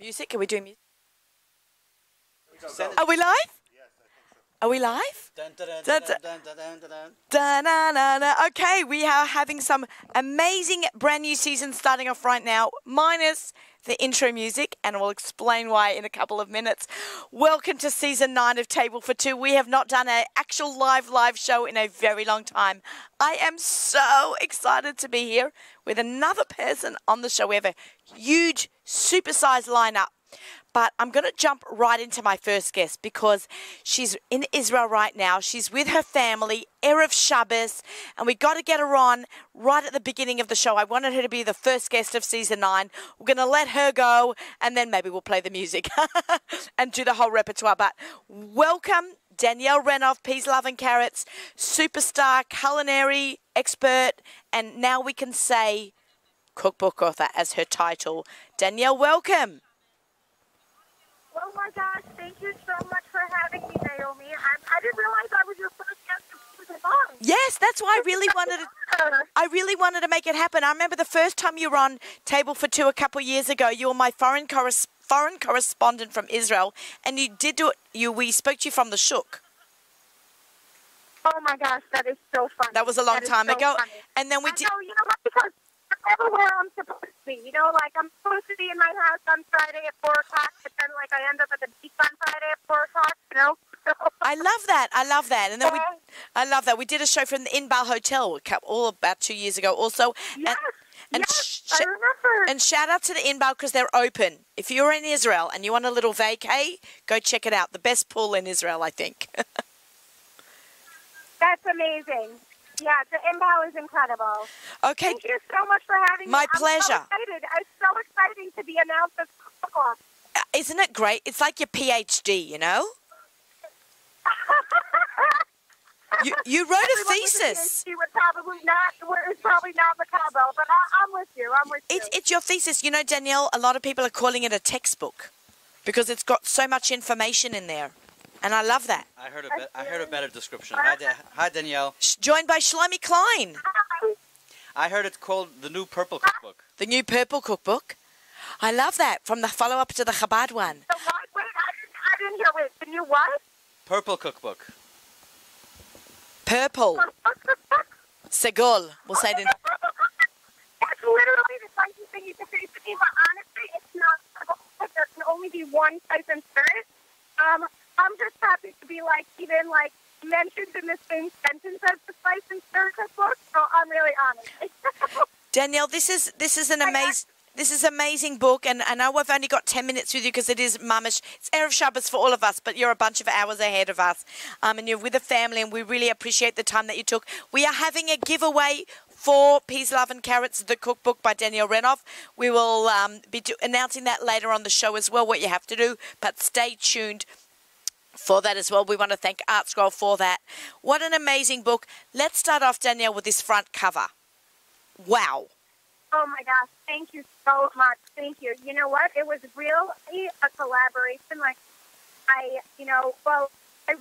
Music? Can we do music? Are we live? Yes, I think so. Are we live? Dun, dun, dun, Dun, dun, dun, dun, dun, dun, dun. Da-na-na-na. Okay, we are having some amazing brand new season starting off right now, minus the intro music, and we'll explain why in a couple of minutes. Welcome to season 9 of Table for Two. We have not done an actual live show in a very long time. I am so excited to be here with another person on the show. We have a huge, supersized lineup. But I'm going to jump right into my first guest because she's in Israel right now. She's with her family, Erev Shabbos, and we got to get her on right at the beginning of the show. I wanted her to be the first guest of season 9. We're going to let her go, and then maybe we'll play the music and do the whole repertoire. But welcome, Danielle Renoff, Peas, Love and Carrots, superstar, culinary expert, and now we can say cookbook author as her title. Danielle, welcome. Oh my gosh, thank you so much for having me, Naomi. I didn't realize I was your first guest of season 9. Yes, that's why I really wanted to make it happen. I remember the first time you were on Table for Two a couple of years ago. You were my foreign correspondent from Israel, and you did do it. We spoke to you from the Shuk. Oh my gosh, that is so funny. That was a long time ago. Funny. And then we I did. know, you know what, because I'm everywhere I'm supposed to be. You know, like I'm supposed to be in my house on Friday at 4 o'clock, but then like I end up at the beach on Friday at 4 o'clock, you know? I love that. And then I love that. We did a show from the Inbal Hotel all about 2 years ago also. Yes, and I remember. And shout out to the Inbal because they're open. If you're in Israel and you want a little vacay, go check it out. The best pool in Israel, I think. That's amazing. Yeah, the Inbal is incredible. Okay. Thank you so much for having me. My pleasure. I'm so excited. It's so exciting to be announced as Cookbook. Isn't it great? It's like your PhD, you know? You wrote a thesis. She would probably not macabre, but I'm with you. It's your thesis. You know, Danielle, a lot of people are calling it a textbook because it's got so much information in there. And I love that. I heard a better description. Hi, Danielle. Joined by Shlomi Klein. Hi. I heard it's called the new Purple Cookbook. The new Purple Cookbook. I love that. From the follow-up to the Chabad one. So what? Wait, I didn't hear. Wait, the new what? Purple Cookbook. Purple. Segol. We'll say it in... That's literally the funky thing you can say to me, but honestly, it's not. There can only be one type in spirit. I'm just happy to be even mentioned in the same sentence as the Spice and Stir cookbook. So I'm really honored. Danielle, this is an amazing book, and I know I've only got 10 minutes with you because it is mamish. It's Erev Shabbos for all of us, but you're a bunch of hours ahead of us, and you're with a family, and we really appreciate the time that you took. We are having a giveaway for Peas, Love and Carrots, the cookbook by Danielle Renoff. We will be announcing that later on the show as well, what you have to do, but stay tuned for that as well. We want to thank Art Scroll for that. What an amazing book. Let's start off, Danielle, with this front cover. Wow. Oh my gosh, thank you so much. Thank you. You know what? It was really a collaboration. I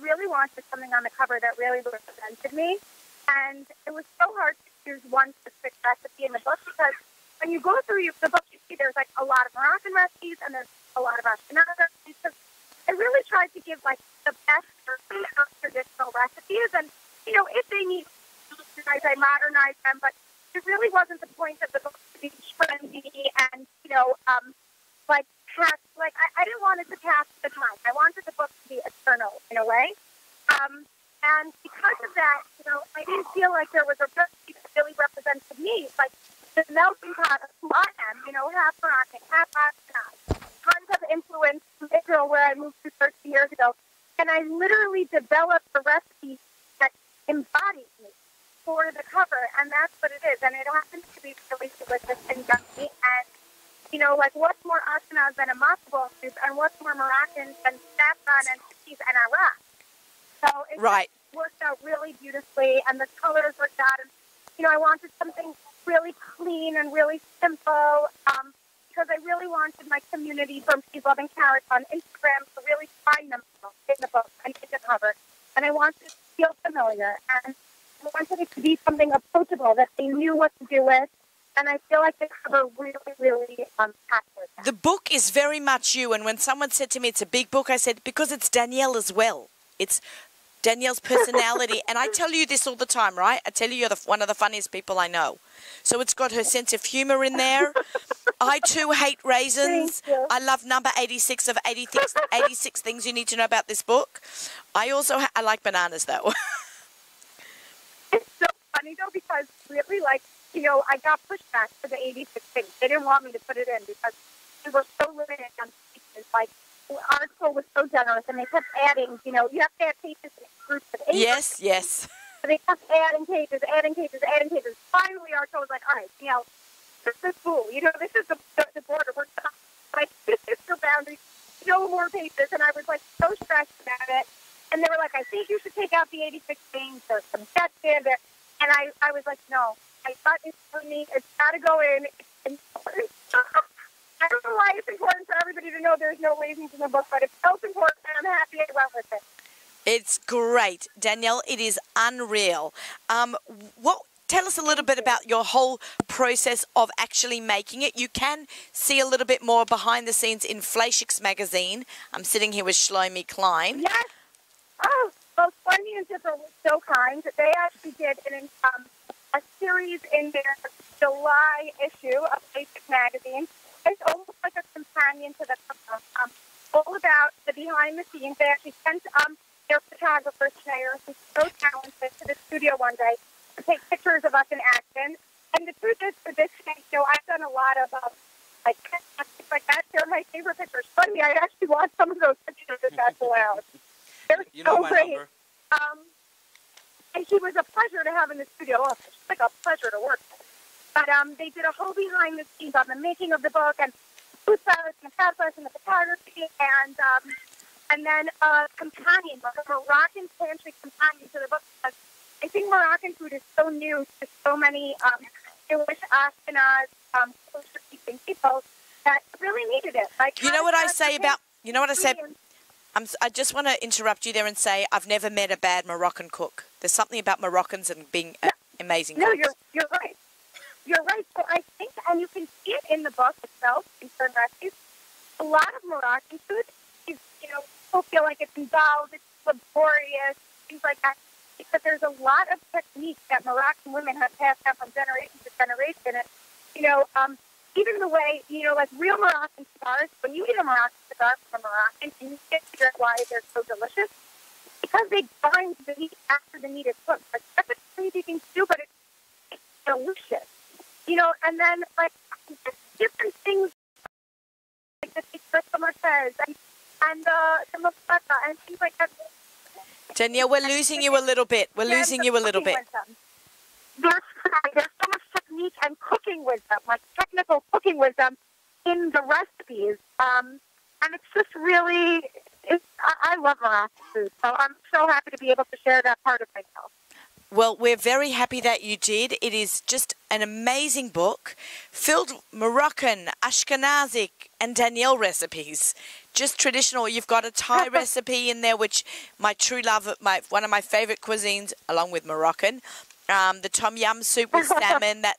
really wanted something on the cover that really represented me. And it was so hard to choose one specific recipe in the book because when you go through the book, you see there's a lot of Moroccan recipes and there's a lot of Ashkenazi recipes. I really tried to give the best version of traditional recipes, and if they need I modernize them, but it really wasn't the point of the book to be trendy and I didn't want it to pass the time. I wanted the book to be eternal in a way, and because of that, I didn't feel like there was a recipe that really represented me, the melting pot of who I am, half Moroccan, half Ashkenazi. Tons of influence from Israel where I moved to 13 years ago. And I literally developed a recipe that embodies me for the cover, and that's what it is. And it happens to be really delicious and yummy. And, what's more Ashkenaz than a matzo ball soup, and what's more Moroccan than saffron and cheese and Iraq? So it worked out really beautifully, and the colors worked out. And, I wanted something really clean and really simple, because I really wanted my community from Peas, Love and Carrots on Instagram to really find them in the book and in the cover. And I wanted it to feel familiar. And I wanted it to be something approachable that they knew what to do with. And I feel like the cover really, really captures that. the book is very much you. And when someone said to me it's a big book, I said, because it's Danielle as well. It's Danielle's personality. And I tell you this all the time, right? I tell you you're one of the funniest people I know. So it's got her sense of humor in there. I, too, hate raisins. I love number 86 of 86 things you need to know about this book. I also I like bananas, though. It's so funny, though, because really, like, you know, I got pushback for the 86 things. They didn't want me to put it in because we were so limited on pages. Like, the article was so generous, and they kept adding, you know, you have to add pages in groups of 8. Yes. So they kept adding pages. Finally, our was like, all right, you know, this is cool. You know, this is the border. We're done. Like, this is your boundary. No more pages. And I was, like, so stressed about it. And they were like, I think you should take out the 86 things. There's some text in there. And I was like, no. I thought it's for me. It's got to go in. It's important. I don't know why it's important for everybody to know there's no raisins in the book, but it felt important, and I'm happy I went with it. It's great, Danielle. It is unreal. Tell us a little bit about your whole process of actually making it. You can see a little bit more behind the scenes in Fleischix magazine. I'm sitting here with Shlomi Klein. Yes. Oh, well, Slendy and Zipper were so kind. They actually did a series in their July issue of Fleischix magazine. It's almost like a companion to the all about the behind the scenes. They actually sent their photographer, Schneider, who's so talented, to the studio one day to take pictures of us in action. And the truth is, for this show, I've done a lot of like that. They're my favorite pictures. Funny, I actually want some of those pictures if that's allowed. They're so great. And she was a pleasure to have in the studio. Oh, it's like a pleasure to work with. But they did a whole behind the scenes on the making of the book and food salads and the process and the photography and then a companion, like a Moroccan pantry companion to the book. Because I think Moroccan food is so new to so many Jewish Ashkenaz kosher-eating people that really needed it. Like, you know what I say? I just want to interrupt you there and say I've never met a bad Moroccan cook. There's something about Moroccans and being amazing cooks. No, you're right. You're right. So I think, and you can see it in the book itself, in certain recipes, a lot of Moroccan food is, you know, people feel like it's involved, it's laborious, things like that. Because there's a lot of techniques that Moroccan women have passed down from generation to generation. And, you know, even the way, you know, like real Moroccan cigars, when you eat a Moroccan cigar from a Moroccan, and you get to figure out why they're so delicious, because they grind the meat after the meat is cooked. Like, that's a crazy thing to do, but it's delicious. You know, and then, like, different things, like the says, and the mufata, and things like that. Danielle, we're losing you a little bit. There's so much technique and cooking wisdom, like technical cooking wisdom in the recipes. And it's just really, I love Moroccan food, so I'm so happy to be able to share that part of myself. Well, we're very happy that you did. It is just an amazing book filled with Moroccan, Ashkenazic, and Danielle recipes. Just traditional. You've got a Thai recipe in there, which my true love, one of my favorite cuisines, along with Moroccan. The tom yum soup with salmon, that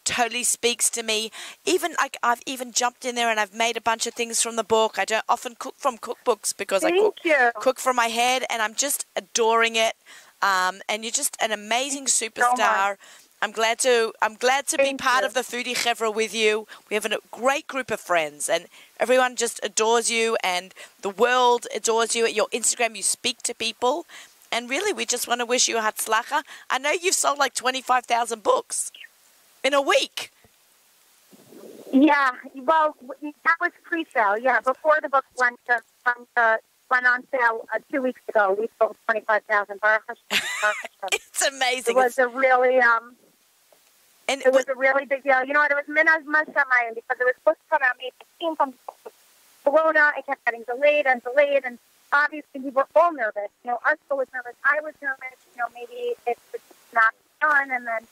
totally speaks to me. Even like I've even jumped in there and I've made a bunch of things from the book. I don't often cook from cookbooks because I cook from my head, and I'm just adoring it. And you're just an amazing superstar. I'm glad to be part of the Foodie Chevra with you. We have a great group of friends, and everyone just adores you, and the world adores you. At your Instagram, you speak to people, and really, we just want to wish you a hatzlacha. I know you've sold like 25,000 books in a week. Yeah, well, that was pre-sale. Yeah, before the book went on sale 2 weeks ago. We sold 25,000. It's amazing. It was a really it was a really big deal. You know what? It was minaz mashamayim because it was supposed to come out May 15th from Corona. It kept getting delayed, and obviously we were all nervous. You know, Arthur was nervous. I was nervous. You know, maybe it's not done. And then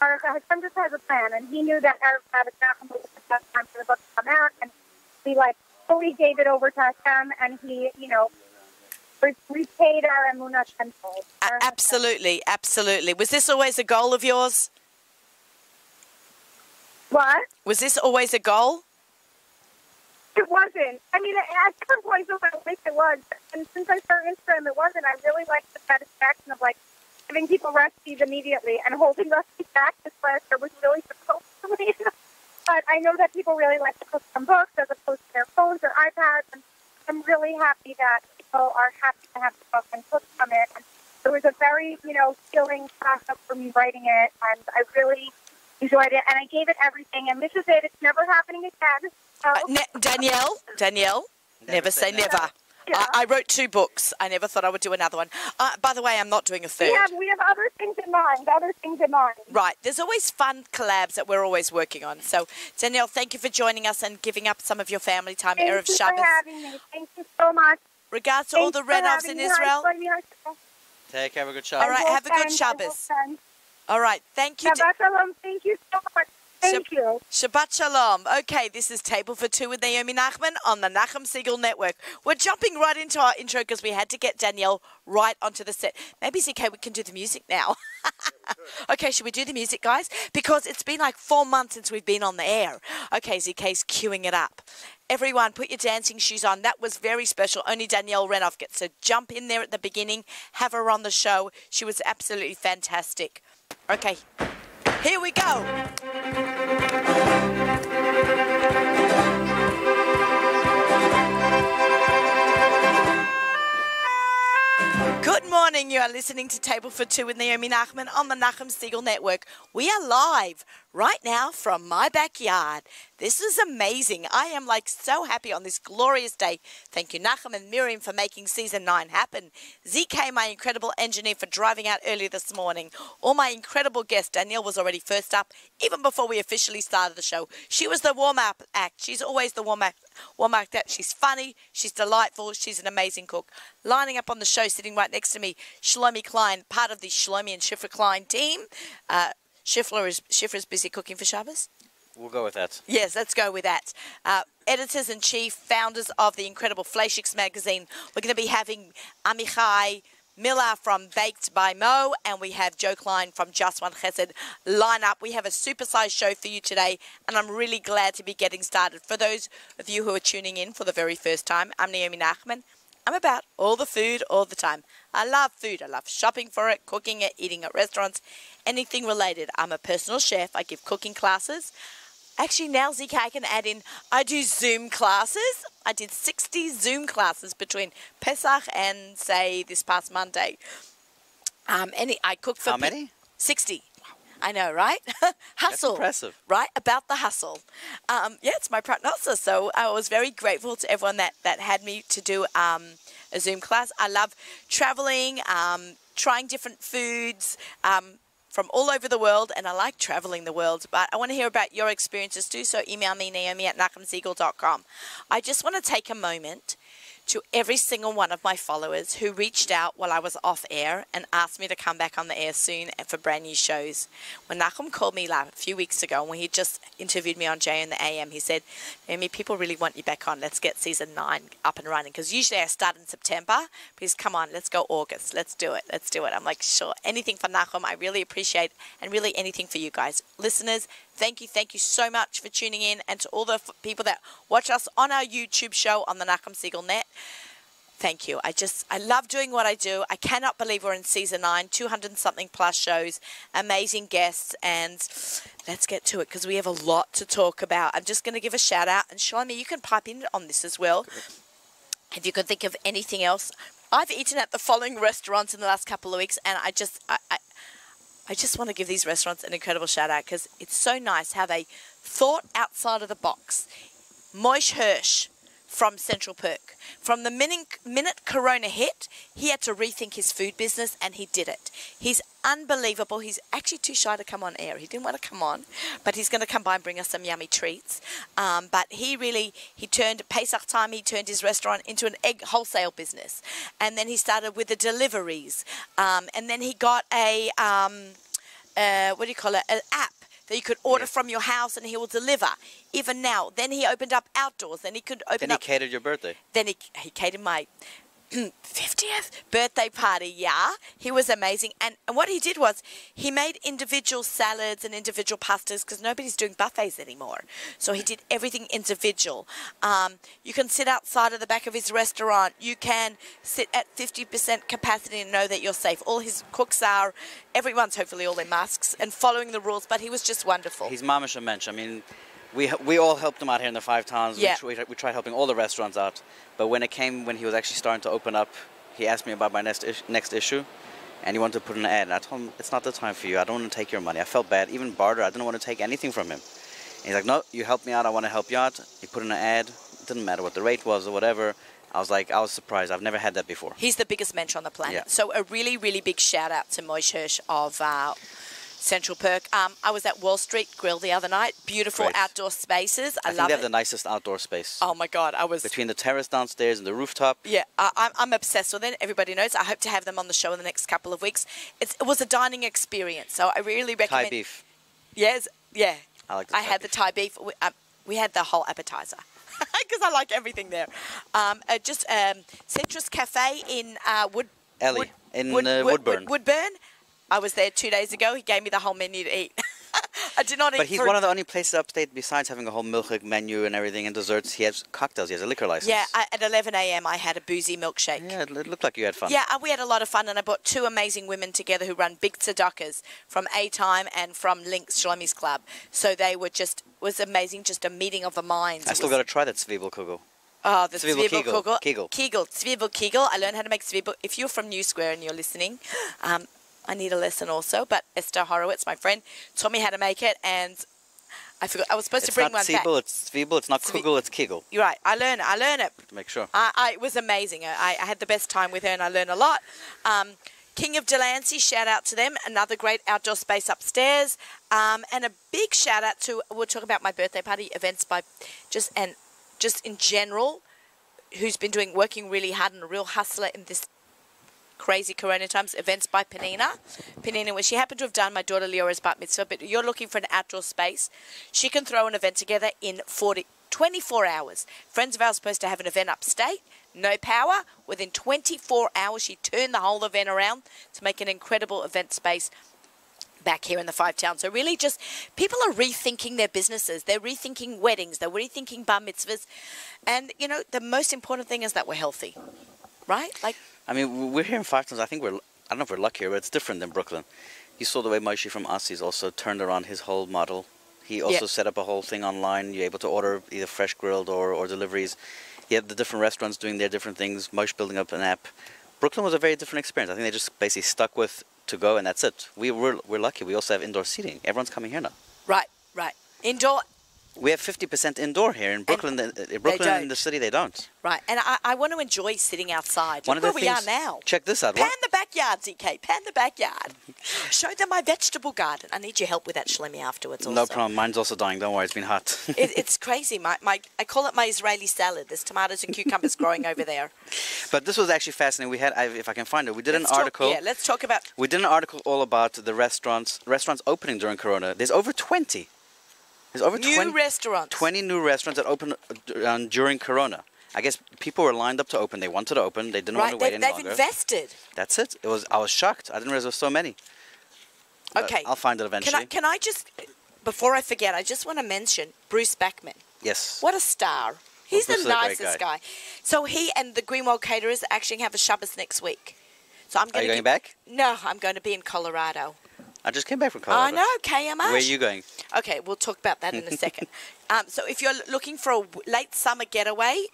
Hashem just has a plan, and he knew that Arthur was the best time for the book to come out, and we fully gave it over to Hashem, and he, you know, repaid our emunah tenfold. Absolutely, absolutely. Was this always a goal of yours? What? Was this always a goal? It wasn't. I mean, at different points of my life it was. And since I started Instagram, it wasn't. I really liked the satisfaction of, like, giving people recipes immediately and holding recipes back this last year was really difficult for me. But I know that people really like to cook from books as opposed to their phones or iPads. And I'm really happy that people are happy to have the book and cook from it. And it was a very, filling process for me writing it. And I really enjoyed it. And I gave it everything. And this is it. It's never happening again. Danielle, never say never. Yeah. I wrote 2 books. I never thought I would do another one. By the way, I'm not doing a third. We have other things in mind. Right. There's always fun collabs that we're always working on. So, Danielle, thank you for joining us and giving up some of your family time. Erev Shabbos. Thank you for having me. Thank you so much. Regards to all the Renovs in Israel. Take care. Have a good Shabbos. All right. Have a good Shabbos. All right. Thank you. Shabbat shalom. Thank you so much. Thank you. Shabbat shalom. Okay, this is Table for Two with Naomi Nachman on the Nachum Segal Network. We're jumping right into our intro because we had to get Danielle right onto the set. Maybe, ZK, we can do the music now. Okay, should we do the music, guys? Because it's been like 4 months since we've been on the air. Okay, ZK's queuing it up. Everyone, put your dancing shoes on. That was very special. Only Danielle Renoff gets to jump in there at the beginning, have her on the show. She was absolutely fantastic. Okay, here we go. Good morning. You are listening to Table for Two with Naomi Nachman on the Nachum Segal Network. We are live right now from my backyard. This is amazing. I am so happy on this glorious day. Thank you, Nachum and Miriam, for making season 9 happen. ZK, my incredible engineer, for driving out early this morning. All my incredible guests. Danielle was already first up, even before we officially started the show. She was the warm-up act. She's always the warm-up act. She's funny. She's delightful. She's an amazing cook. Lining up on the show, sitting right next to me, Shlomi Klein, part of the Shlomi and Shifra Klein team. Shifra's busy cooking for Shabbos. We'll go with that. Yes, let's go with that. Editors-in-chief, founders of the incredible Fleischiks magazine. We're going to be having Amichai Miller from Baked by Mo, and we have Joe Klein from Just One Chesed line up. We have a supersized show for you today, and I'm really glad to be getting started. For those of you who are tuning in for the very first time, I'm Naomi Nachman. I'm about all the food all the time. I love food. I love shopping for it, cooking it, eating at restaurants, anything related. I'm a personal chef. I give cooking classes. Actually, now, ZK, I can add in, I do Zoom classes. I did 60 Zoom classes between Pesach and, say, this past Monday. I cook for... How many? 60. I know, right? Hustle. That's impressive. Right? About the hustle. It's my prognosis. So I was very grateful to everyone that had me to do a Zoom class. I love traveling, trying different foods from all over the world, and I like traveling the world. But I want to hear about your experiences too, so email me, naomi@nachumsegal.com. I just want to take a moment to every single one of my followers who reached out while I was off air and asked me to come back on the air soon for brand new shows. When Nachum called me a few weeks ago, when he just interviewed me on Jay in the AM, he said, Naomi, people really want you back on. Let's get season 9 up and running. Because usually I start in September. Please come on, let's go August. Let's do it. Let's do it. I'm like, sure. Anything for Nachum, I really appreciate, and really anything for you guys. Listeners, thank you so much for tuning in, and to all the people that watch us on our YouTube show on the Nachum Segal Net. Thank you. I love doing what I do. I cannot believe we're in season 9, 200-something plus shows, amazing guests, and let's get to it because we have a lot to talk about. I'm just going to give a shout out, and Shlomi, you can pipe in on this as well. If you can think of anything else. I've eaten at the following restaurants in the last couple of weeks, and I just want to give these restaurants an incredible shout out because it's so nice how they thought outside of the box. Moish Hirsch from Central Perk. From the minute Corona hit, he had to rethink his food business, and he did it. He's unbelievable. He's actually too shy to come on air. He didn't want to come on, but he's going to come by and bring us some yummy treats. But he turned, Pesach time, he turned his restaurant into an egg wholesale business. And then he started with the deliveries. And then he got an app that you could order from your house and he will deliver. Even now. Then he opened up outdoors. Then he could open up... Then he catered your birthday. Then he catered my 50th birthday party, yeah. He was amazing. And what he did was he made individual salads and individual pastas because nobody's doing buffets anymore. So he did everything individual. You can sit outside of the back of his restaurant. You can sit at 50% capacity and know that you're safe. All his cooks are, everyone's hopefully all in masks and following the rules, but he was just wonderful. He's mamish a mensch. I mean, we all helped him out here in the 5 towns. Yeah. We tried helping all the restaurants out. But when he was actually starting to open up, he asked me about my next issue, and he wanted to put in an ad. And I told him, it's not the time for you. I don't want to take your money. I felt bad. Even barter, I didn't want to take anything from him. And he's like, no, you helped me out. I want to help you out. He put in an ad. It didn't matter what the rate was or whatever. I was surprised. I've never had that before. He's the biggest mensch on the planet. Yeah. So a really, really big shout out to Moish Hirsch of Central Perk. I was at Wall Street Grill the other night. Beautiful Great. outdoor spaces. I think love they have it. the nicest outdoor space. Oh my God, I was... Between the terrace downstairs and the rooftop. Yeah, I'm obsessed with it. Everybody knows. I hope to have them on the show in the next couple of weeks. It was a dining experience, so I really recommend... Thai beef. Yes, yeah. I like the Thai had the beef. Thai beef. We had the whole appetizer because I like everything there. Citrus Cafe in Woodburn. Woodburn. I was there 2 days ago. He gave me the whole menu to eat. I did not eat. But he's one of the only places upstate, besides having a whole milkshake menu and everything and desserts, he has cocktails. He has a liquor license. Yeah, at 11 a.m. I had a boozy milkshake. Yeah, it looked like you had fun. Yeah, we had a lot of fun, and I brought 2 amazing women together who run big tzedakahs from A-Time and from Links Shlomi's Club. So they were was amazing, just a meeting of the minds. I still got to try that Zwiebelkugel. Oh, the Zwiebelkugel. Kegel. Zwiebelkugel. I learned how to make Zwiebel. If you're from New Square and you're listening, I need a lesson also. But Esther Horowitz, my friend, taught me how to make it, and I forgot. I was supposed to bring one back. It's Zwiebel. It's not Kugel. It's Kegel. You're right. I learn it. To make sure. It was amazing. I had the best time with her, and I learned a lot. King of Delancey, shout out to them. Another great outdoor space upstairs. And a big shout out to, we'll talk about my birthday party events by just in general, who's been working really hard and a real hustler in this crazy corona times. Events by Penina, where she happened to have done my daughter Leora's bat mitzvah, but you're looking for an outdoor space, she can throw an event together in 24 hours. Friends of ours are supposed to have an event upstate, no power. Within 24 hours, she turned the whole event around to make an incredible event space back here in the 5 towns. So really just, people are rethinking their businesses. They're rethinking weddings. They're rethinking bar mitzvahs. And, the most important thing is that we're healthy, right? I mean, we're here in 5 towns. I don't know if we're luckier, but it's different than Brooklyn. You saw the way Moshe from Aussies also turned around his whole model. He also set up a whole thing online. You're able to order either fresh grilled or deliveries. You have the different restaurants doing their different things. Moshe building up an app. Brooklyn was a very different experience. I think they just basically stuck with to go, and that's it. We're lucky. We also have indoor seating. Everyone's coming here now. Right. Indoor. We have 50% indoor here in Brooklyn. In the city, they don't. Right, and I want to enjoy sitting outside. One Look of the where we are things- now. Check this out. Pan the backyard, ZK. Pan the backyard. Show them my vegetable garden. I need your help with that, Shlomi, afterwards also. No problem. Mine's also dying. Don't worry. It's been hot. It's crazy. I call it my Israeli salad. There's tomatoes and cucumbers growing over there. But this was actually fascinating. We had, if I can find it, we did an article. Let's talk about... We did an article all about the restaurants opening during Corona. There's over 20. There's over New restaurants. 20 new restaurants that opened during Corona. I guess people were lined up to open. They wanted to open. They didn't want to wait any longer. They've invested. That's it. I was shocked. I didn't realize there were so many. Okay. I'll find it eventually. Can I just, before I forget, I just want to mention Bruce Backman. Yes. What a star. He's Bruce is the a great nicest guy. guy. So he and the Greenwald Caterers actually have a Shabbos next week. So I'm Are you going back? No, I'm going to be in Colorado. I just came back from Colorado. I know, KMH. Where are you going? Okay, we'll talk about that in a second. So if you're looking for a late summer getaway,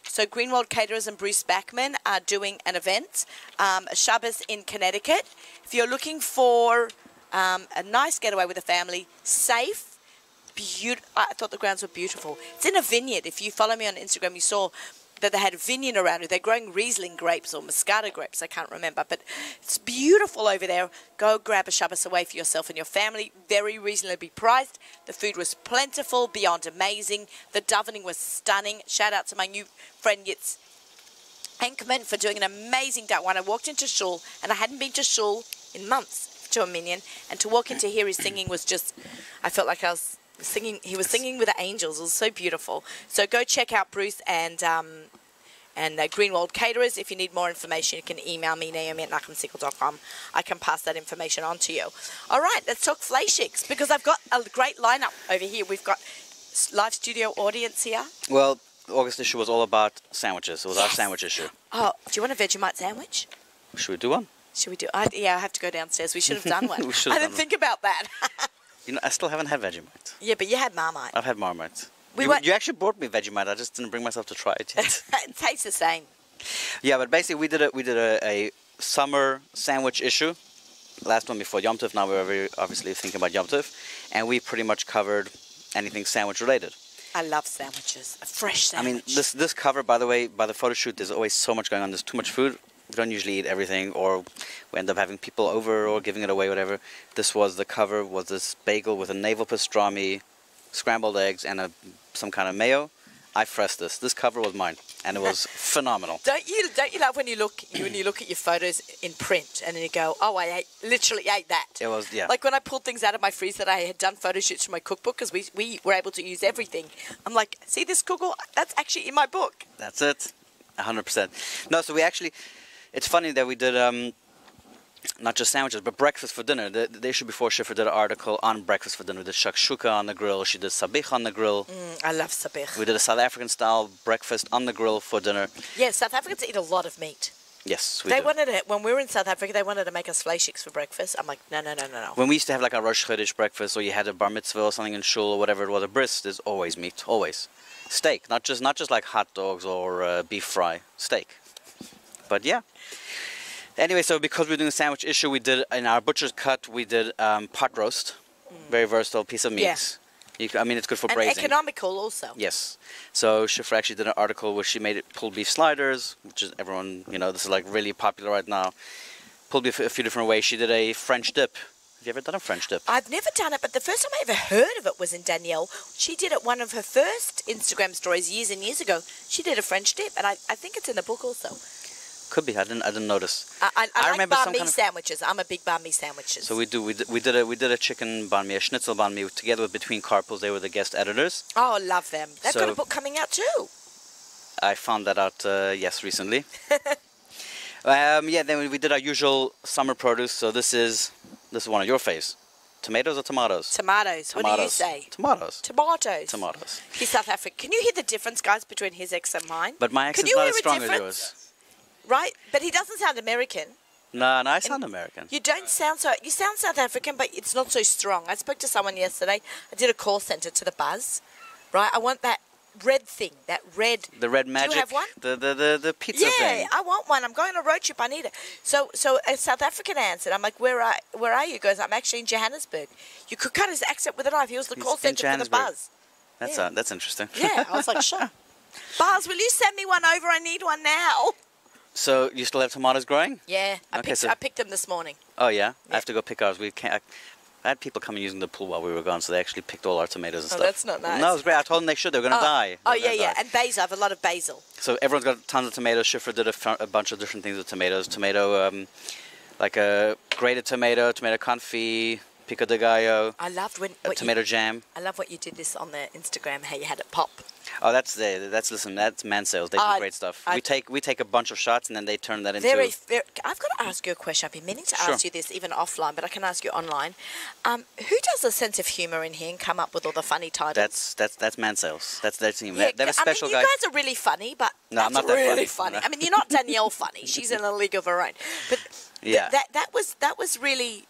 so Greenwald Caterers and Bruce Backman are doing an event, a Shabbos in Connecticut. If you're looking for a nice getaway with a family, safe, beautiful. I thought the grounds were beautiful. It's in a vineyard. If you follow me on Instagram, you saw that they had a vineyard around it. They're growing Riesling grapes or Moscato grapes, I can't remember, but it's beautiful over there. Go grab a Shabbos away for yourself and your family. Very reasonably priced. The food was plentiful, beyond amazing. The davening was stunning. Shout out to my new friend Yitz Henkman for doing an amazing day. When I walked into shul, and I hadn't been to shul in months, to a minyan, and to walk into here, his singing was just, I felt like I was singing. He was singing with the angels. It was so beautiful. So go check out Bruce and and Greenwald Caterers. If you need more information, you can email me, naomi@nachmansiegel.com. I can pass that information on to you. All right, let's talk Fleischicks, because I've got a great lineup over here. We've got live studio audience here. Well, the August issue was all about sandwiches. It was our sandwich issue. Oh, do you want a Vegemite sandwich? Should we do one? Should we do? I have to go downstairs. We should have done one. We should have I didn't done think about that. I still haven't had Vegemite. Yeah, but you had Marmite. I've had Marmite. You actually brought me Vegemite. I just didn't bring myself to try it yet. It tastes the same. Yeah, but basically we did a summer sandwich issue. Last one before Yom Tov. Now we're obviously thinking about Yom Tov, and we pretty much covered anything sandwich related. I love sandwiches. A fresh sandwich. I mean, this cover, by the way, by the photo shoot, there's always so much going on. There's too much food. We don't usually eat everything, or we end up having people over or giving it away, whatever. The cover was this bagel with a navel pastrami, scrambled eggs, and some kind of mayo. I fresh this. This cover was mine, and it was phenomenal. Don't you love when you look at your photos in print and then you go, oh, I literally ate that. It was, yeah. Like when I pulled things out of my freezer that I had done photo shoots for my cookbook, because we were able to use everything. I'm like, see this cookbook? That's actually in my book. That's it, 100%. No, so we actually, it's funny that we did not just sandwiches, but breakfast for dinner. The issue before Schiffer did an article on breakfast for dinner. We did shakshuka on the grill. She did sabich on the grill. I love sabich. We did a South African style breakfast on the grill for dinner. Yeah, South Africans eat a lot of meat. Yes, we They did. wanted it when we were in South Africa. They wanted to make us fleischicks for breakfast. I'm like, no. When we used to have like a Rosh Chodesh breakfast, or you had a bar mitzvah or something in shul or whatever it was, a bris, there's always meat, always. Steak, not just like hot dogs or beef fry, steak. But yeah. Anyway, so because we're doing a sandwich issue, we did, in our butcher's cut, we did pot roast. Very versatile piece of meat. Yeah. I mean, it's good for and braising. economical also. Yes. So Schiffer actually did an article where she made it pulled beef sliders, which is everyone, this is like really popular right now. Pulled beef a few different ways. She did a French dip. Have you ever done a French dip? I've never done it, but the first time I ever heard of it was in Danielle. She did it one of her first Instagram stories years and years ago. She did a French dip, and I think it's in the book also. Could be. I didn't notice. I like remember banh mi sandwiches. I'm a big banh mi sandwiches. So we did a chicken banh mi, a schnitzel banh mi together with Between Carpools. They were the guest editors. Oh, I love them. They've got a book coming out too. I found that out recently. Then we did our usual summer produce. So this is one of your faves. Tomatoes or tomatoes? Tomatoes. What do you say? Tomatoes. Tomatoes. He's South African. Can you hear the difference, guys, between his accent and mine? But my accent's not as strong as yours. Right? But he doesn't sound American. No, I sound American. You don't sound so... You sound South African, but it's not so strong. I spoke to someone yesterday. I did a call centre to the Buzz. Right? I want that red thing. That red... The red magic? Do you have one? The pizza thing. Yeah, I want one. I'm going on a road trip. I need it. So a South African answered. I'm like, where are you? He goes, I'm actually in Johannesburg. You could cut his accent with a knife. He was the call centre for the Buzz. That's interesting. Yeah, I was like, sure. Buzz, will you send me one over? I need one now. So you still have tomatoes growing? Yeah, I picked them this morning. Oh yeah? I have to go pick ours. I had people coming using the pool while we were gone, so they actually picked all our tomatoes and stuff. Oh, that's not nice. No, it was great. I told them they should. They were going to die. Oh yeah, and basil. I have a lot of basil. So everyone's got tons of tomatoes. Schiffer did a bunch of different things with tomatoes. Like a grated tomato confit, pico de gallo. I loved tomato jam. I love what you did this on the Instagram. How you had it pop. Oh, that's man sales. They do great stuff. We take a bunch of shots and then they turn that into. I've got to ask you a question. I've been meaning to ask you this even offline, but I can ask you online. Who does a sense of humour in here and come up with all the funny titles? That's man sales. That's their team. Yeah, they have a special you guy. guys are really funny, but no, I'm not that really funny. No. I mean, you're not Danielle funny. She's in a league of her own. But yeah, that was really.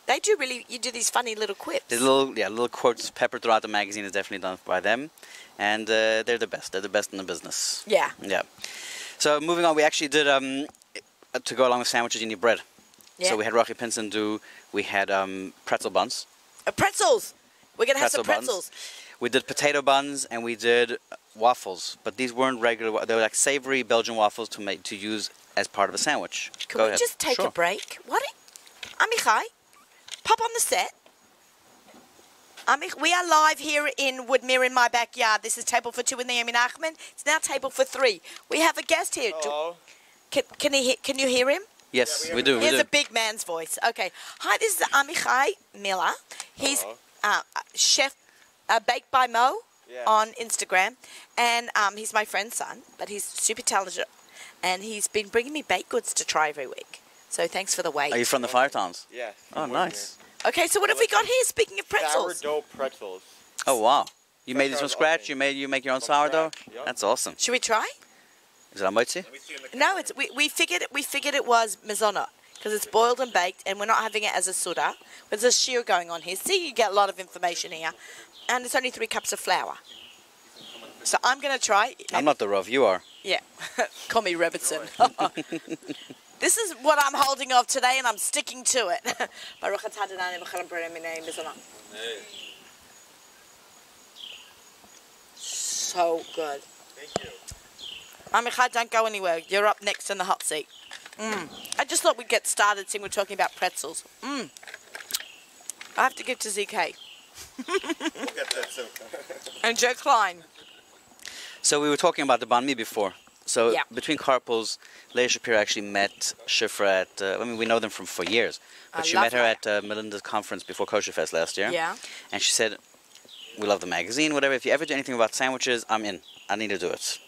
You do these funny little quips. The little quotes peppered throughout the magazine is definitely done by them, and they're the best. They're the best in the business. Yeah. Yeah. So moving on, we actually did to go along with sandwiches, you need bread. Yeah. So we had Rocky Pinson we had pretzel buns. Pretzels. We're gonna have some pretzels. We did potato buns and we did waffles, but these weren't regular. They were like savory Belgian waffles to use as part of a sandwich. Can we just take a break? Amichai? Pop on the set. We are live here in Woodmere in my backyard. This is Table for 2 with Naomi Nachman. It's now Table for 3. We have a guest here. Hello. Can you hear him? Yes, we do. He has a big man's voice. Okay. Hi, this is Amichai Miller. He's chef, baked by Mo. on Instagram, and he's my friend's son, but he's super talented, and he's been bringing me baked goods to try every week. So thanks for the wait. Are you from the Fire Towns? Yeah. Oh, nice. Okay, so what have we got here? Speaking of pretzels, Sourdough pretzels. Oh, wow. You made these from Fresh scratch? oven. You make your own From sourdough? scratch, yep. That's awesome. should we try? Is it amoitzi? No, it's we figured it was mezona because it's boiled and baked, and we're not having it as a soda. There's a shear going on here. See, you get a lot of information here, and it's only 3 cups of flour. So I'm going to try. I'm not the Rav, you are. Yeah, call me Robertson. This is what I'm holding of today, and I'm sticking to it. Baruch atah Adonai melech haolam b'nei mezona. So good. Thank you. Amichai, don't go anywhere. You're up next in the hot seat. I just thought we'd get started seeing we're talking about pretzels. I have to give to ZK. We'll get that soon. And Joe Klein. So we were talking about the banh mi before. So Yeah. between carpools, Leah Shapiro actually met Shifra at, I mean, we know them for years. But she met her love at Melinda's conference before Kosher Fest last year. Yeah. And she said, we love the magazine, whatever. If you ever do anything about sandwiches, I'm in. I need to do it.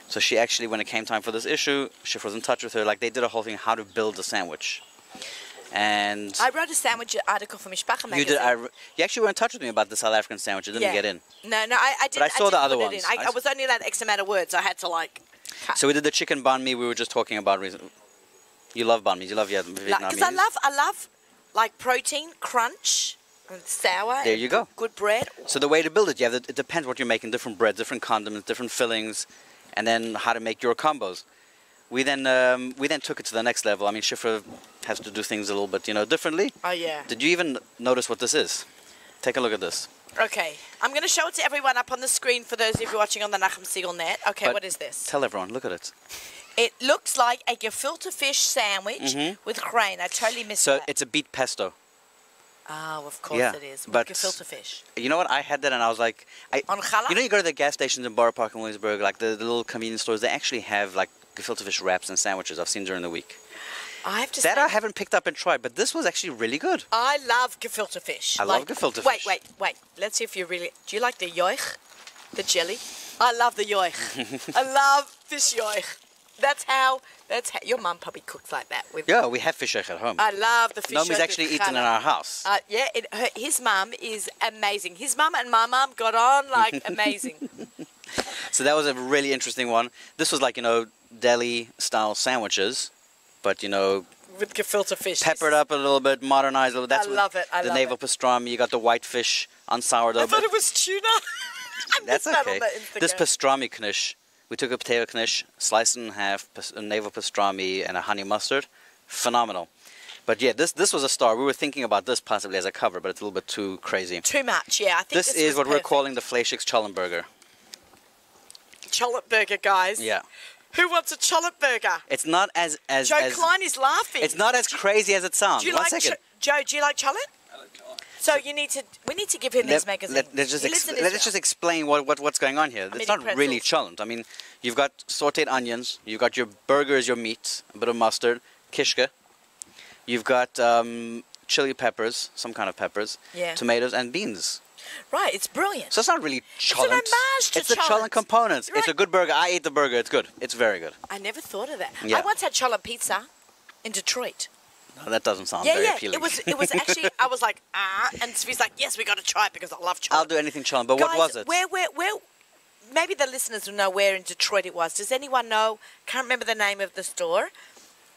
So she actually, when it came time for this issue, Shifra was in touch with her. Like, they did a whole thing, how to build a sandwich. And I wrote a sandwich article for Mishpacha magazine. you did. You actually were in touch with me about the South African sandwich. It didn't get in. No, I didn't. But I saw the didn't other put it ones. in. I was only allowed X amount of words. I had to cut. So we did the chicken banh mi. We were just talking about. You love banh mi. You love Vietnamese. Because I love like protein, crunch, and sour. There and you go. Good bread. So the way to build it, it depends what you're making. Different breads, different condiments, different fillings, and then how to make your combos. We then took it to the next level. I mean, Shifra has to do things a little bit, differently. Oh yeah. Did you even notice what this is? Take a look at this. Okay, I'm going to show it to everyone up on the screen for those of you watching on the Nachum Siegel net. Okay, But what is this? Tell everyone. Look at it. It looks like a gefilte fish sandwich with grain. I totally missed So that. it's a beet pesto. Oh, of course Yeah, it is. With but- gefilte fish. You know what? I had that and I was like, On challah? you go to the gas stations in Borough Park and Williamsburg, like the little convenience stores. They actually have like gefilte fish wraps and sandwiches. I've seen during the week. I have to That say, I haven't picked up and tried, but this was actually really good. I love gefilte fish. I love gefilte fish. Wait. Let's see if you really... Do you like the yoich? The jelly? I love the yoich. I love fish yoich. That's how... Your mum probably cooks like that. Yeah, we have fish at home. I love the fish Naomi's yoich actually with eaten in challah. our house. Yeah, his mum is amazing. His mum and my mum got on like amazing. So that was a really interesting one. This was like, deli-style sandwiches, but, With gefilte fish. peppered up a little bit, modernized a little. That's I love it. the navel pastrami. You got the white fish on sourdough. I thought but it was tuna. I that's missed that okay. on the Instagram. This pastrami knish, we took a potato knish, sliced it in half, a navel pastrami, and a honey mustard. Phenomenal. But yeah, this was a star. We were thinking about this possibly as a cover, but it's a little bit too crazy. Too much, yeah. I think This is was what we're perfect. calling the Fleischig's Chollenburger. Chollet burger, guys. Yeah. Who wants a chollet burger? It's not as Joe Klein is laughing. It's not as crazy as it sounds. Do you One like second. Joe? Do you like chollet? I like chollet. So we need to give him these magazines. Let's He lives in just Israel. explain what's going on here. It's eating not really pretzels. cholent. I mean, you've got sautéed onions. You've got your burgers, your meat, a bit of mustard, kishka. You've got chili peppers, some kind of peppers, Yeah. tomatoes, and beans. Right, it's brilliant. So it's not really an cholent. homage to It's the cholent cholent. components. You're It's a right. good burger. I ate the burger. It's good. It's very good. I never thought of that. Yeah. I once had cholent pizza in Detroit. No, that doesn't sound very appealing. It was actually I was like, and Sophia's like, yes, we got to try it because I love cholent. I'll do anything cholent. But what Guys, was it? Where? Maybe the listeners will know where in Detroit it was. Does anyone know? Can't remember the name of the store.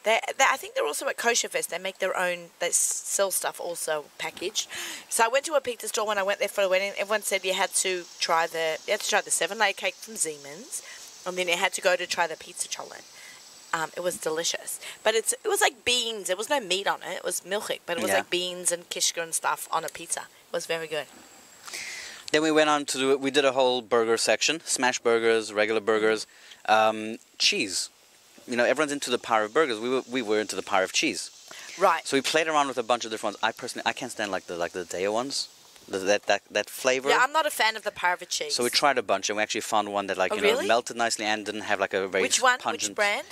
I think they're also at Kosher Fest. They make their own. They sell stuff also packaged. So I went to a pizza store when I went there for a wedding. Everyone said you had to try the 7-layer cake from Siemens, and then you had to go to try the pizza cholent. It was delicious, but it was like beans. There was no meat on it. It was milchik, but it was Yeah. like beans and kishka and stuff on a pizza. It was very good. Then we went on to we did a whole burger section, smash burgers, regular burgers, cheese. Everyone's into the power of burgers. We were into the power of cheese. Right. So we played around with a bunch of different ones. I can't stand like the Deo ones, that flavor. Yeah, I'm not a fan of the parva cheese. So we tried a bunch, and we actually found one that really? melted nicely and didn't have like a very Which one? pungent. Which brand?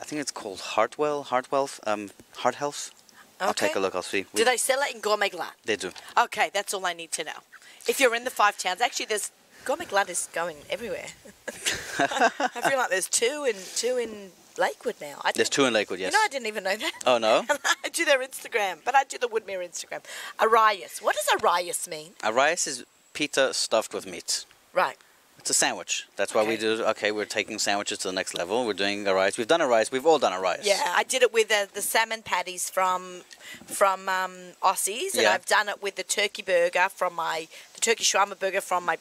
I think it's called Heart Health. I'll Okay. take a look. I'll see. Do they sell it in Gourmet Glatt? They do. Okay, that's all I need to know. If you're in the 5 towns, actually, there's Gourmet Glad is going everywhere. I feel like there's two in Lakewood now. There's 2 in Lakewood, yes. You know, I didn't even know that. Oh, no? I do their Instagram, but I do the Woodmere Instagram. Arias. What does Arias mean? Arias is pita stuffed with meat. Right. It's a sandwich. That's why we do, we're taking sandwiches to the next level. We're doing Arias. We've done Arias. We've all done Arias. Yeah, I did it with the salmon patties from Aussies, and I've done it with the turkey burger the turkey shawarma burger from my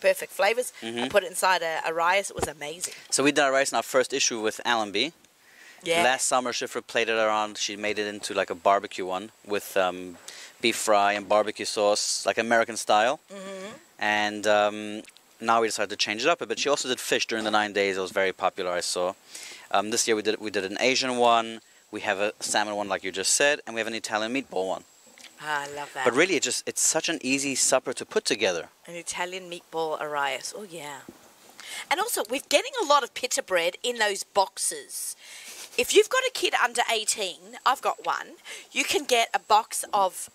Perfect Flavors. I put it inside a Arias. It was amazing. So we did Arias in our first issue with Allenby. Yeah. Last summer, Schiffer played it around. She made it into like a barbecue one with beef fry and barbecue sauce, like American style. And now we decided to change it up a bit. She also did fish during the 9 days. It was very popular, I saw. This year we did an Asian one. We have a salmon one, like you just said, and we have an Italian meatball one. Ah, I love that. But really, it's such an easy supper to put together. An Italian meatball Arias. Oh, yeah. And also, we're getting a lot of pita bread in those boxes. If you've got a kid under 18, I've got one, you can get a box of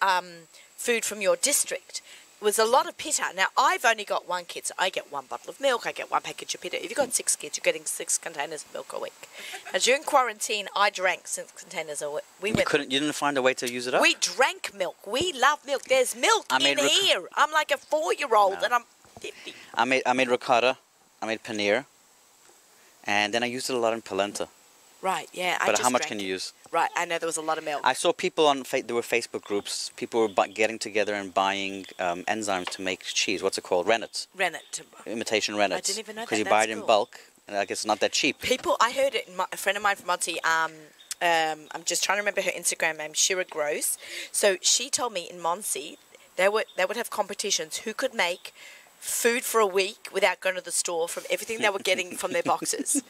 food from your district. It was a lot of pita. Now, I've only got 1 kid, so I get 1 bottle of milk, I get 1 package of pita. If you've got 6 kids, you're getting 6 containers of milk a week. Now, during quarantine, I drank 6 containers a week. You didn't find a way to use it up? We drank milk. We love milk. There's milk in here. I'm like a 4-year-old and I'm 50. I made ricotta, I made paneer, and then I used it a lot in polenta. Right, yeah. But how much can you use? Right, I know there was a lot of milk. I saw people there were Facebook groups. People were getting together and buying enzymes to make cheese. What's it called? Rennet. Rennet. Imitation rennet. I didn't even know that. Because you buy it in bulk, and I guess it's not that cheap. I heard it. A friend of mine from Monty, I'm just trying to remember her Instagram name, Shira Gross. So she told me in Monty, they would have competitions who could make food for a week without going to the store from everything they were getting from their boxes.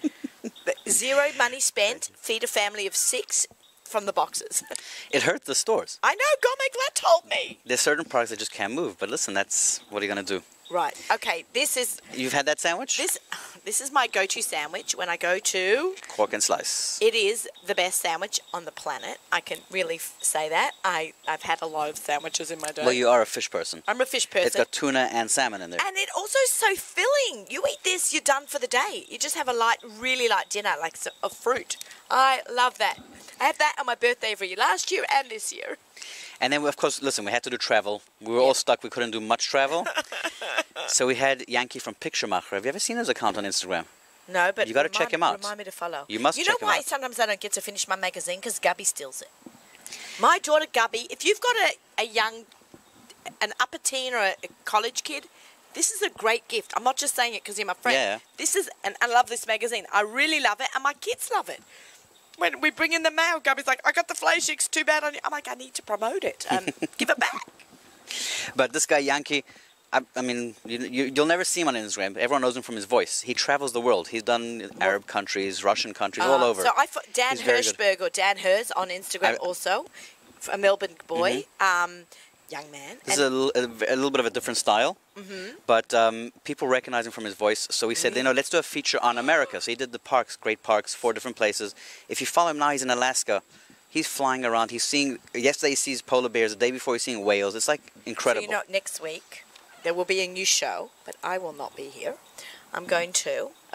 Zero money spent, feed a family of 6 from the boxes. It hurts the stores. I know, Gourmet Glad told me. There's certain products that just can't move, but listen, what are you going to do? Right, okay, You've had that sandwich? This is my go-to sandwich when I go to... Cork and Slice. It is the best sandwich on the planet. I can really say that. I've had a lot of sandwiches in my day. Well, you are a fish person. I'm a fish person. It's got tuna and salmon in there. And it also is so filling. You eat this, you're done for the day. You just have a really light dinner, like of fruit. I love that. I had that on my birthday every year, last year and this year. And then, of course, listen, we had to do travel. We were all stuck. We couldn't do much travel. So we had Yankee from Picturemacher. Have you ever seen his account on Instagram? No, but you got to check him out. Remind me to follow. You must check him out. You know why sometimes I don't get to finish my magazine? Because Gubby steals it. My daughter Gubby, if you've got an upper teen or a college kid, this is a great gift. I'm not just saying it because you're my friend. Yeah. And I love this magazine. I really love it, and my kids love it. When we bring in the mail, Gubby's like, I got the Fleischicks, too bad on you. I'm like, I need to promote it. Give it back. But this guy, Yankee, I mean, you'll never see him on Instagram. Everyone knows him from his voice. He travels the world. He's done Arab countries, Russian countries, all over. So Dan Hirschberg or Dan Hers on Instagram also, a Melbourne boy, young man. This is a little bit of a different style, but people recognize him from his voice. So we said, let's do a feature on America. So he did the parks, great parks, 4 different places. If you follow him now, he's in Alaska. He's flying around. Yesterday he sees polar bears. The day before he's seeing whales. It's like incredible. So next week there will be a new show, but I will not be here. I've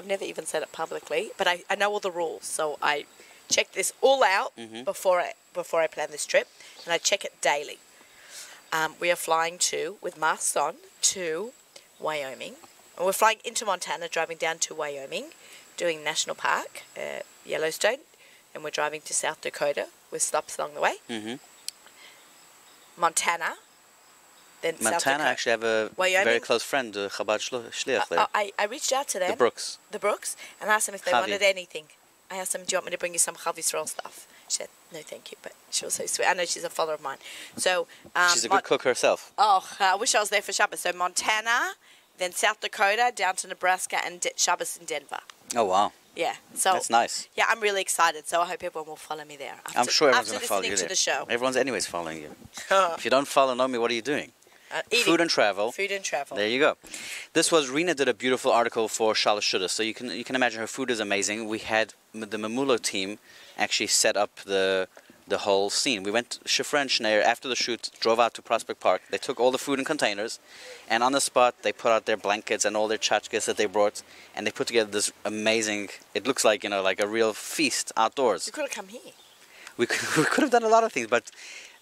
never even said it publicly, but I know all the rules. So I check this all out before I plan this trip, and I check it daily. We are flying with masks on, to Wyoming. And we're flying into Montana, driving down to Wyoming, doing National Park, Yellowstone, and we're driving to South Dakota with stops along the way. Montana, then South Dakota. Montana actually have a very close friend, Chabad Shliach there. I reached out to them. The Brooks, and asked them if they wanted anything. I asked them, do you want me to bring you some Chavi Yisrael stuff? She said, no, thank you, but she was so sweet. I know she's a follower of mine. So she's a good cook herself. Oh, I wish I was there for Shabbos. So Montana, then South Dakota, down to Nebraska, and Shabbos in Denver. Oh, wow. Yeah. So that's nice. Yeah, I'm really excited. So I hope everyone will follow me there. I'm sure everyone's going to follow you to there. the show. Everyone's anyways following you. If you don't follow Naomi, what are you doing? Eating. Food and travel. Food and travel. There you go. Rena did a beautiful article for Shalosh Shudas. So you can imagine her food is amazing. We had the Mamulo team actually set up the the whole scene. We went, Shifra and Schneer, after the shoot, drove out to Prospect Park. They took all the food in containers, and on the spot, they put out their blankets and all their tchotchkes that they brought, and they put together this amazing, it looks like, you know, like a real feast outdoors. You could have come here. We could have done a lot of things, but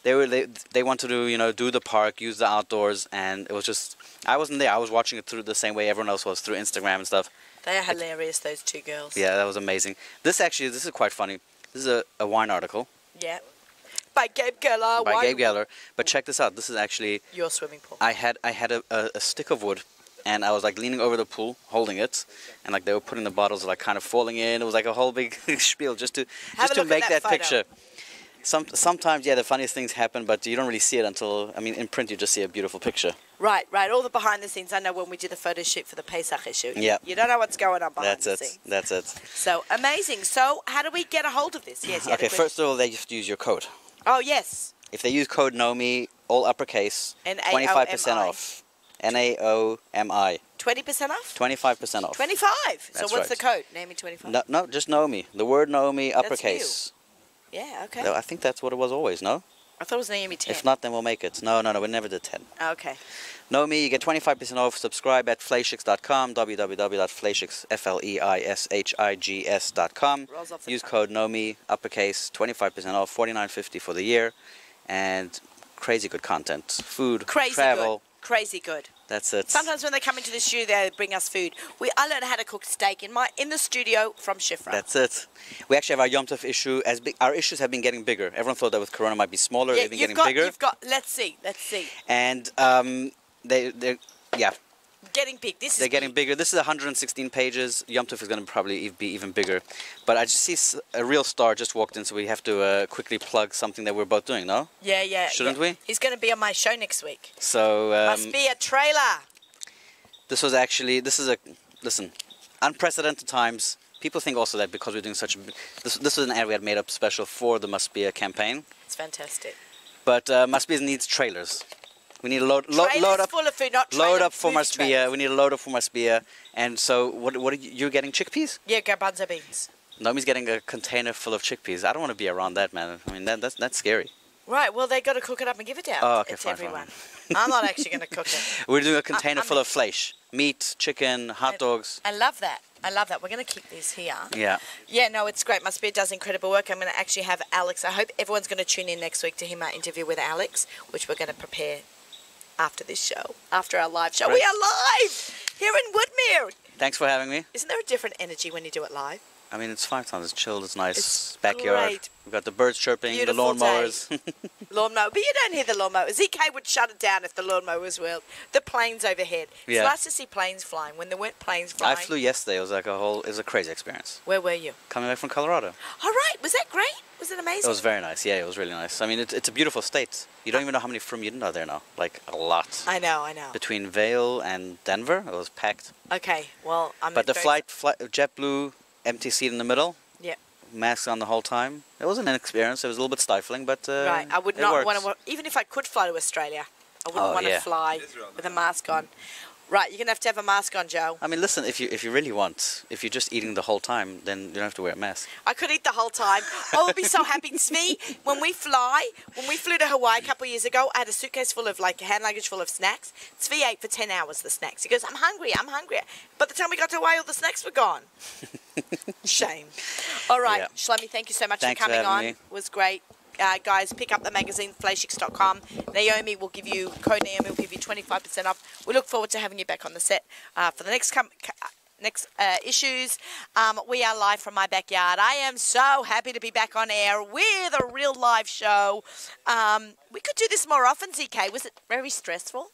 they wanted to, you know, do the park, use the outdoors, and it was just, I wasn't there. I was watching it through the same way everyone else was, through Instagram and stuff. They are hilarious, those two girls. Yeah, that was amazing. This is quite funny. This is a wine article. Yeah. By Gabe Geller. By Gabe Geller. But check this out. This is actually... Your swimming pool. I had a stick of wood, and I was like leaning over the pool, holding it, and like they were putting the bottles like kind of falling in. It was like a whole big spiel just to make that picture. Sometimes, yeah, the funniest things happen, but you don't really see it until, I mean, in print you just see a beautiful picture. Right. All the behind the scenes. I know when we did the photo shoot for the Pesach issue. Yeah. You don't know what's going on behind the scenes. That's it. So, amazing. So, how do we get a hold of this? Yes. Okay, first of all, they just use your code. Oh, yes. If they use code Naomi, all uppercase, 25% off. Naomi. 20% off? 25% off. 25. That's so what's right. the code? Naomi 25. No, just Naomi. The word Naomi, uppercase. Yeah, okay. I think that's what it was always, no? I thought it was Naomi 10. If not, then we'll make it. No, we never did 10. Okay. Naomi, you get 25% off. Subscribe at fleischigs.com, www.fleischigs.com. Use code Naomi, uppercase, 25% off, $49.50 for the year. And crazy good content. Food, travel. Crazy good. That's it. Sometimes when they come into the studio, they bring us food. I learned how to cook steak in the studio from Shifra. That's it. We actually have our Yom Tov issue. Our issues have been getting bigger. Everyone thought that with Corona might be smaller. Yeah, they've been getting bigger. Let's see. And they're getting big. They're getting bigger. This is 116 pages. Yom Tov is going to probably be even bigger. But I just see a real star just walked in, so we have to quickly plug something that we're both doing, no? Yeah. Shouldn't we? He's going to be on my show next week. So... must be a trailer. Listen, unprecedented times. People think also that because we're doing this was an ad we had made up special for the Must Be a campaign. It's fantastic. But Must Be needs trailers. We need a load up full of food, not load up for Must Be. We need a load up for Must Be. And so, what are you getting? Chickpeas? Yeah, garbanzo beans. Naomi's getting a container full of chickpeas. I don't want to be around that, man. I mean, that's scary. Right, well, they got to cook it up and give it out to everyone. I'm not actually going to cook it. We're doing a container full of fleisch. Meat, chicken, hot dogs. I love that. We're going to keep these here. Yeah. Yeah, no, it's great. Must Be does incredible work. I'm going to actually have Alex. I hope everyone's going to tune in next week to hear my interview with Alex, which we're going to prepare after this show, after our live show. Right. We are live here in Woodmere. Thanmower for having me. Isn't there a different energy when you do it live? I mean, it's 5 times. It's chilled. It's nice. It's backyard. great. We've got the birds chirping, Beautiful the lawnmowers. Lawnmower. But you don't hear the lawnmower. ZK would shut it down if the lawnmowers were. The planes overhead. Yeah. It's nice to see planes flying. When there weren't planes flying. I flew yesterday. It was like it was a crazy experience. Where were you? Coming back from Colorado. All right. Was that great? Was it amazing? It was very nice. Yeah, it was really nice. I mean, it's a beautiful state. You don't even know how many from Eden are there now. Like, a lot. I know. Between Vail and Denver, it was packed. Okay. Well, But the flight, JetBlue, empty seat in the middle. Yeah. Masks on the whole time. It wasn't an experience. It was a little bit stifling, but right. I would not want to. Even if I could fly to Australia, I wouldn't want to fly with a mask on. Right, you're going to have a mask on, Joe. I mean, listen, if you really want, if you're just eating the whole time, then you don't have to wear a mask. I could eat the whole time. I would be so happy. Svi, when we flew to Hawaii a couple of years ago, I had a suitcase full of, hand luggage full of snacks. Svi ate for 10 hours the snacks. He goes, I'm hungry. By the time we got to Hawaii, all the snacks were gone. Shame. All right, Yeah. Shlomi, thank you so much Thanks for coming for having on. me. It was great. Guys, pick up the magazine, fleischigs.com. Naomi will give you, code Naomi will give you 25% off. We look forward to having you back on the set for the next issues. We are live from my backyard. I am so happy to be back on air with a real live show. We could do this more often, ZK. Was it very stressful?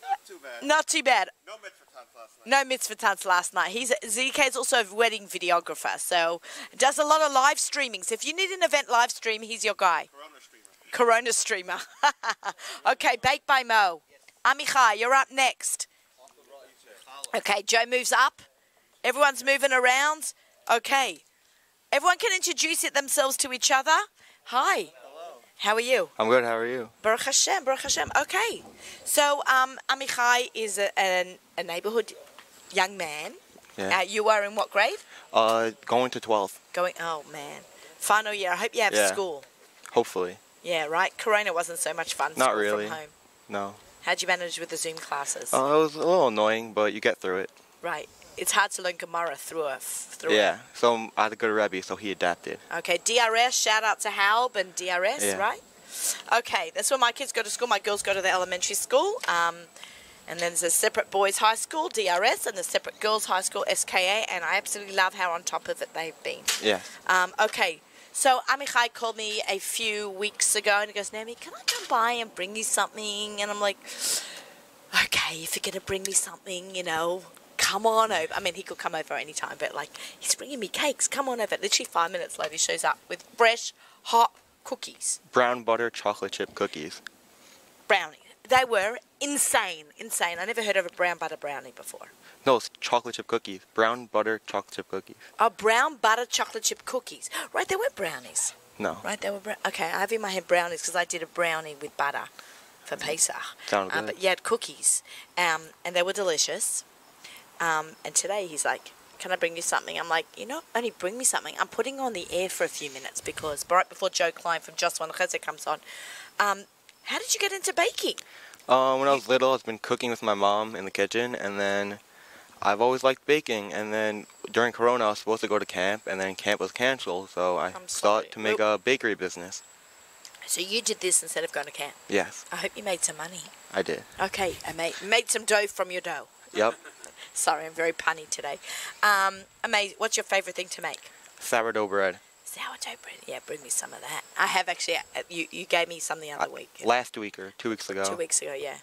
Not too bad. Not too bad. No mitzvah tons last night. No mitzvah tons last night. ZK is also a wedding videographer, so does a lot of live streaming. So if you need an event live stream, he's your guy. Corona streamer. Okay, Baked by Mo. Amichai, you're up next. Okay, Joe moves up. Everyone's moving around. Okay. Everyone can introduce themselves to each other. Hi. How are you? I'm good. How are you? Baruch Hashem, Baruch Hashem. Okay. So, Amichai is a neighborhood young man. Yeah. You are in what grade? Going to 12th. Oh, man. Final year. I hope you have Yeah. school. Hopefully. Yeah, right? Corona wasn't so much fun. Not school really. From home. No. How'd you manage with the Zoom classes? It was a little annoying, but you get through it. Right. It's hard to learn Gemara through Yeah. So I had a good Rebbe, so he adapted. Okay, DRS, shout out to Halb and DRS, Yeah. right? Okay, that's where my kids go to school. My girls go to the elementary school. And then there's a separate boys' high school, DRS, and the separate girls' high school, SKA, and I absolutely love how on top of it they've been. Yeah. Okay, so Amichai called me a few weeks ago, and he goes, Naomi, can I come by and bring you something? And I'm like, okay, if you're going to bring me something, you know, come on over. I mean, he could come over any time, but, like, he's bringing me cakes. Come on over. Literally 5 minutes later, he shows up with fresh, hot cookies. Brown butter chocolate chip cookies. Brownie. They were insane. I never heard of a brown butter brownie before. No, it's chocolate chip cookies. Brown butter chocolate chip cookies. Oh, brown butter chocolate chip cookies. Right, they were brownies. No. Right, they were okay, I have in my head brownies because I did a brownie with butter for Pesach. Sounds good. But you had cookies, and they were delicious. And today he's like, can I bring you something? I'm like, you know, only bring me something. I'm putting on the air for a few minutes because right before Joe Klein from Just One Chesed comes on. How did you get into baking? When I was little, I've been cooking with my mom in the kitchen, and then I've always liked baking. And then during Corona, I was supposed to go to camp, and then camp was canceled, so I thought to make a bakery business. So you did this instead of going to camp? Yes. I hope you made some money. I did. Okay, I made some dough from your dough. Yep. Sorry, I'm very punny today. Amazing. What's your favorite thing to make? Sourdough bread. Sourdough bread. Yeah, bring me some of that. I have actually. You gave me some the other week. Last week or 2 weeks ago. 2 weeks ago, yeah.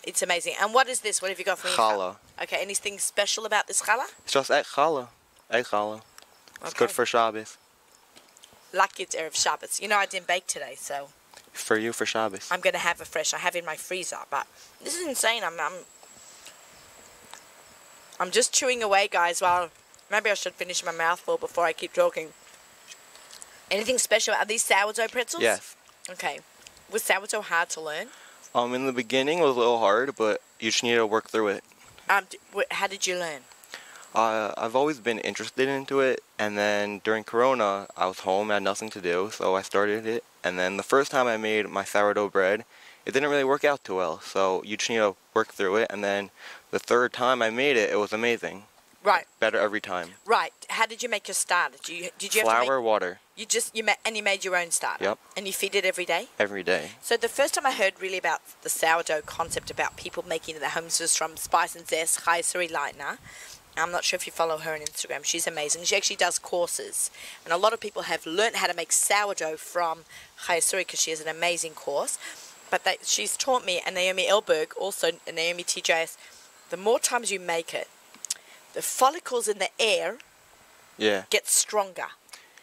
It's amazing. And what is this? What have you got for me? Challah. Okay, anything special about this challah? It's just egg challah. Egg challah. It's good for Shabbos. Lucky it's Erev Shabbos. You know, I didn't bake today, so. For you, for Shabbos. I'm going to have a fresh. I have it in my freezer, but this is insane. I'm just chewing away, guys. Well, maybe I should finish my mouthful before I keep talking. Anything special? Are these sourdough pretzels? Yes. Okay. Was sourdough hard to learn? In the beginning, it was a little hard, but you just need to work through it. How did you learn? I've always been interested into it, and then during Corona, I was home, I had nothing to do, so I started it. And then the first time I made my sourdough bread, it didn't really work out too well, so you just need to work through it. And then the third time I made it, it was amazing. Right. Better every time. Right. How did you make your starter? Did you have flour, to make, water. You made your own starter? Yep. And you feed it every day? Every day. So the first time I heard really about the sourdough concept about people making it at their homes was from Spice and Zest, Chai-Suri Leitner. I'm not sure if you follow her on Instagram. She's amazing. She actually does courses. And a lot of people have learned how to make sourdough from Chai-Suri because she has an amazing course. But she's taught me, and Naomi Elberg, also Naomi TJS, the more times you make it, the follicles in the air get stronger.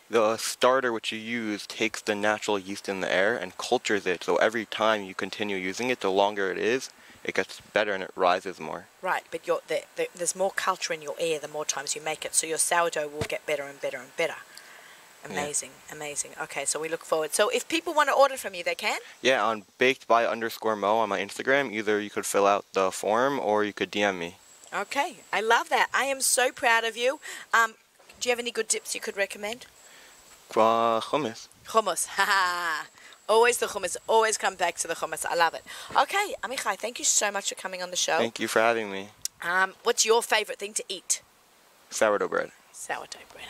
The starter which you use takes the natural yeast in the air and cultures it, so every time you continue using it, the longer it is, it gets better and it rises more. Right, but there's more culture in your air the more times you make it, so your sourdough will get better and better and better. Amazing, amazing. Okay, so we look forward. So if people want to order from you, they can? Yeah, on bakedby_mo on my Instagram. Either you could fill out the form or you could DM me. Okay, I love that. I am so proud of you. Do you have any good dips you could recommend? Hummus. Hummus, haha. Always the hummus. Always come back to the hummus. I love it. Okay, Amichai, thank you so much for coming on the show. Thank you for having me. What's your favorite thing to eat? Sourdough bread. Sourdough bread.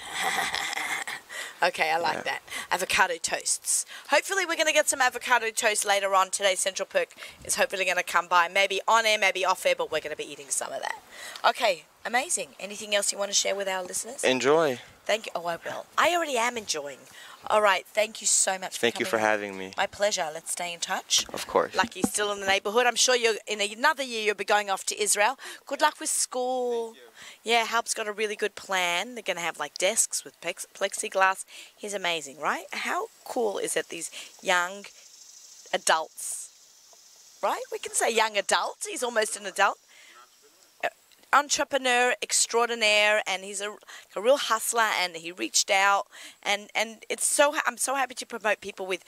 Okay, I like that. Avocado toasts. Hopefully we're going to get some avocado toast later on today. Central Perk is hopefully going to come by. Maybe on air, maybe off air, but we're going to be eating some of that. Okay, amazing. Anything else you want to share with our listeners? Enjoy. Thank you. Oh, I will. I already am enjoying. All right, thank you so much for coming. Thank you for having me. My pleasure. Let's stay in touch. Of course. Lucky's still in the neighbourhood. I'm sure you're in another year you'll be going off to Israel. Good luck with school. Yeah, Halp's got a really good plan. They're going to have like desks with plexiglass. He's amazing, right? How cool is it, these young adults, right? We can say young adults. He's almost an adult. Entrepreneur extraordinaire, and he's a real hustler, and he reached out, and it's I'm so happy to promote people with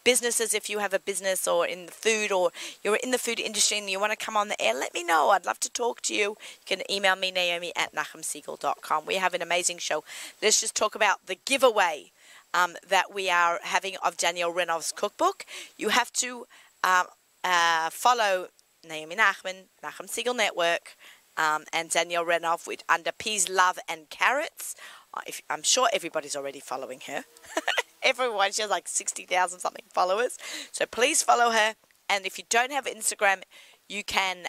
businesses. If you have a business or in the food, or you're in the food industry and you want to come on the air, let me know. I'd love to talk to you. You can email me, Naomi@nachumsiegel.com. We have an amazing show. Let's just talk about the giveaway. that we are having of Danielle Renov's cookbook. You have to follow Naomi Nachman, Nachman Siegel Network, and Danielle Renov under Peas, Love and Carrots. I'm sure everybody's already following her. Everyone, she has like 60,000 something followers. So please follow her. And if you don't have Instagram, you can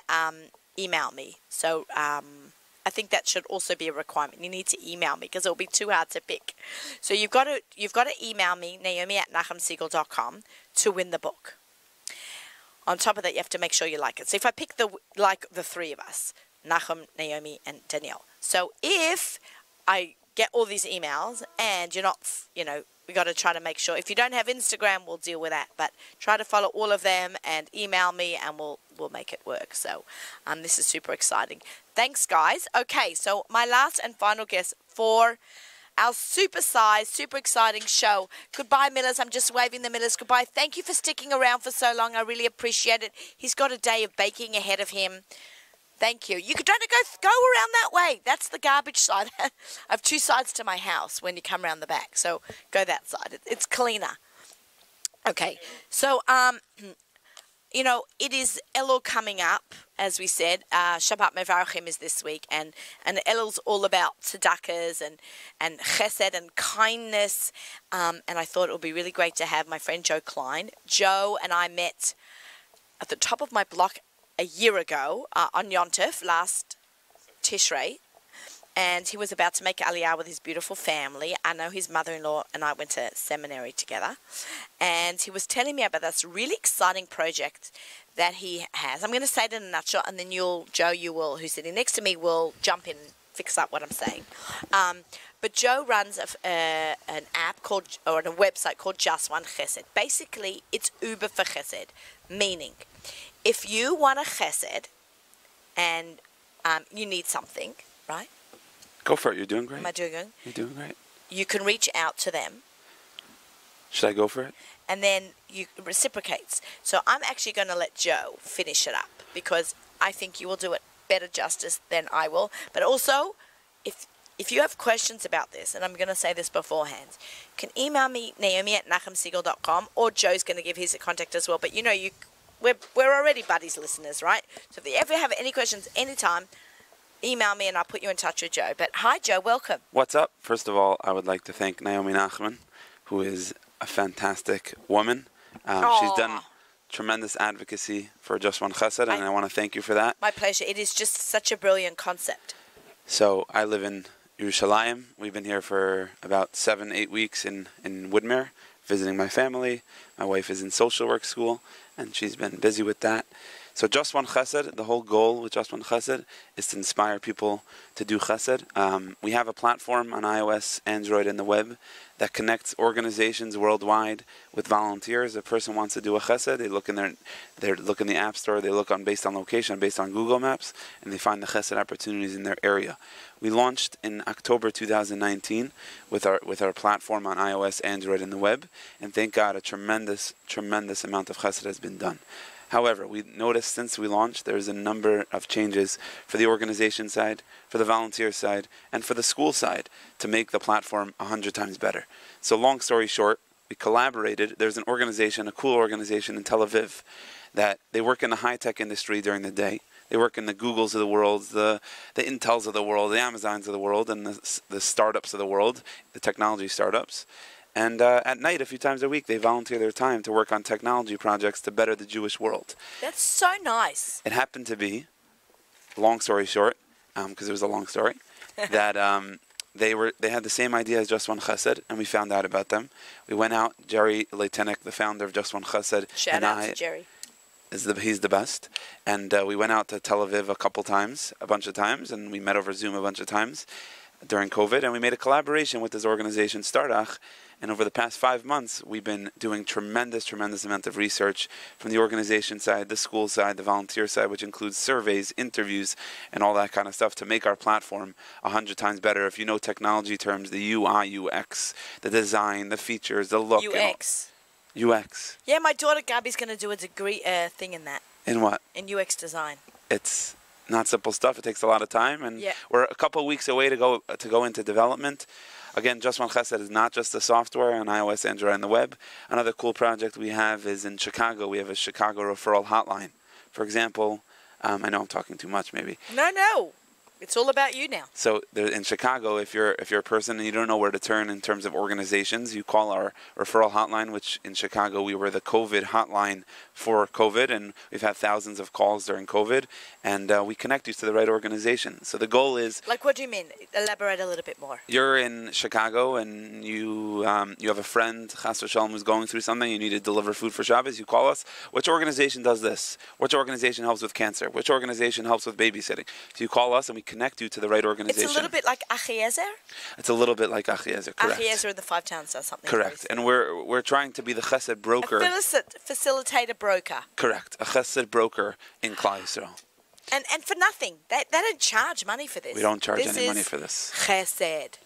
email me. So I think that should also be a requirement. You need to email me because it'll be too hard to pick. So you've got to email me, naomi@nachumsiegel.com, to win the book. On top of that, you have to make sure you like it. So if I pick the three of us, Nachum, Naomi, and Danielle. So if I get all these emails and you're not, we got to try to make sure. If you don't have Instagram, we'll deal with that. But try to follow all of them and email me, and we'll make it work. So this is super exciting. Thanks, guys. Okay, so my last and final guest for our super-sized, super exciting show. Goodbye, Millers. I'm just waving the Millers goodbye. Thank you for sticking around for so long. I really appreciate it. He's got a day of baking ahead of him. Thank you. You could go around that way. That's the garbage side. I have two sides to my house when you come around the back. So go that side. It's cleaner. Okay. So, it is Elul coming up, as we said. Shabbat Mevarachim is this week. And Elul's all about tzedakahs and chesed and kindness. And I thought it would be really great to have my friend Joe Klein. Joe and I met at the top of my block a year ago on Yontif, last Tishrei, and he was about to make Aliyah with his beautiful family. I know his mother-in-law and I went to seminary together, and he was telling me about this really exciting project that he has. I'm going to say it in a nutshell, and then Joe, who's sitting next to me, will jump in and fix up what I'm saying. But Joe runs an app a website called Just One Chesed. Basically, it's Uber for Chesed, meaning if you want a chesed and you need something, right? Go for it. You're doing great. Am I doing good? You're doing great. You can reach out to them. Should I go for it? And then you reciprocates. So I'm actually going to let Joe finish it up because I think you will do it better justice than I will. But also, if you have questions about this, and I'm going to say this beforehand, you can email me, naomi@nachumsiegel.com, or Joe's going to give his contact as well. But we're already buddies listeners, right? So if you ever have any questions anytime, email me and I'll put you in touch with Joe. But hi, Joe, welcome. What's up? First of all, I would like to thank Naomi Nachman, who is a fantastic woman. She's done tremendous advocacy for Just One Chesed, and I want to thank you for that. My pleasure. It is just such a brilliant concept. So I live in Yerushalayim. We've been here for about 7-8 weeks in Woodmere, visiting my family. My wife is in social work school, and she's been busy with that. So Just One Chesed, the whole goal with Just One Chesed is to inspire people to do chesed. We have a platform on iOS, Android, and the web that connects organizations worldwide with volunteers. A person wants to do a chesed, they look in the App Store, they look based on location, based on Google Maps, and they find the chesed opportunities in their area. We launched in October 2019 with our platform on iOS, Android, and the web, and thank God a tremendous amount of chesed has been done. However, we noticed since we launched there's a number of changes for the organization side, for the volunteer side, and for the school side to make the platform 100 times better. So long story short, we collaborated. There's an organization, a cool organization in Tel Aviv, that they work in the high-tech industry during the day. They work in the Googles of the world, the Intels of the world, the Amazons of the world, and the startups of the world, the technology startups. And at night, a few times a week, they volunteer their time to work on technology projects to better the Jewish world. That's so nice. It happened to be, long story short, because it was a long story, that they had the same idea as Just One Chesed, and we found out about them. We went out, Jerry Leitenek, the founder of Just One Chesed, Shout out to Jerry. He's the best. And we went out to Tel Aviv a bunch of times, and we met over Zoom a bunch of times during COVID, and we made a collaboration with this organization, Stardach. And over the past 5 months, we've been doing tremendous amount of research from the organization side, the school side, the volunteer side, which includes surveys, interviews, and all that kind of stuff to make our platform 100 times better. If you know technology terms, the UI, UX, the design, the features, the look. UX. UX. Yeah, my daughter Gabby's going to do a degree thing in that. In what? In UX design. It's not simple stuff. It takes a lot of time, and we're a couple of weeks away to go into development. Again, Just One Chesed is not just the software on iOS, Android, and the web. Another cool project we have is in Chicago. We have a Chicago Referral Hotline. For example, I know I'm talking too much, maybe. No. It's all about you now. So in Chicago, if you're a person and you don't know where to turn in terms of organizations, you call our referral hotline, which in Chicago we were the COVID hotline for COVID, and we've had thousands of calls during COVID, and we connect you to the right organization. So the goal is... Like, what do you mean? Elaborate a little bit more. You're in Chicago and you have a friend, Chas v'Shalom, who's going through something. You need to deliver food for Shabbos. You call us. Which organization does this? Which organization helps with cancer? Which organization helps with babysitting? So you call us and we connect you to the right organization. It's a little bit like Achiezer? It's a little bit like Achiezer, correct. Achiezer in the Five Towns does something. Correct. And we're trying to be the chesed broker. A facilitator broker. Correct. A chesed broker in Klal Yisrael. And for nothing. They don't charge money for this. We don't charge any money for this. Chesed.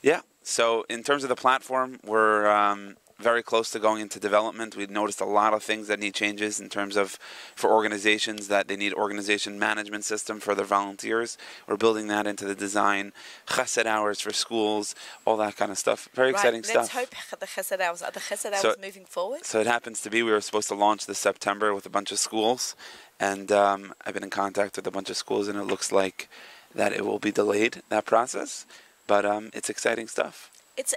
Yeah. So in terms of the platform, we're very close to going into development. We've noticed a lot of things that need changes in terms of for organizations that they need organization management system for their volunteers. We're building that into the design, chesed hours for schools, all that kind of stuff. Very exciting stuff. Let's hope the chesed hours are moving forward. So it happens to be we were supposed to launch this September with a bunch of schools, and I've been in contact with a bunch of schools, and it looks like that it will be delayed, that process. But it's exciting stuff. It's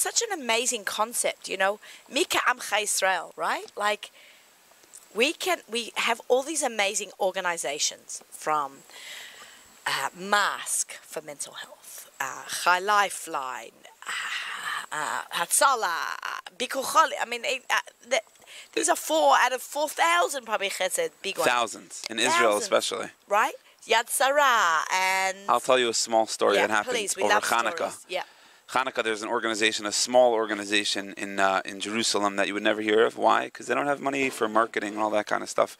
such an amazing concept, you know. Mika Amcha Yisrael, right? Like, we have all these amazing organizations, from Mask for mental health, Chai Lifeline, Hatzala, Bikucholi. I mean, these are 4 out of 4,000 probably chesed big ones. Thousands in Israel, especially. Right? Yad Sarah and... I'll tell you a small story that happened over Hanukkah. Stories. Yeah. Hanukkah, there's an organization, a small organization in Jerusalem that you would never hear of. Why? Because they don't have money for marketing and all that kind of stuff.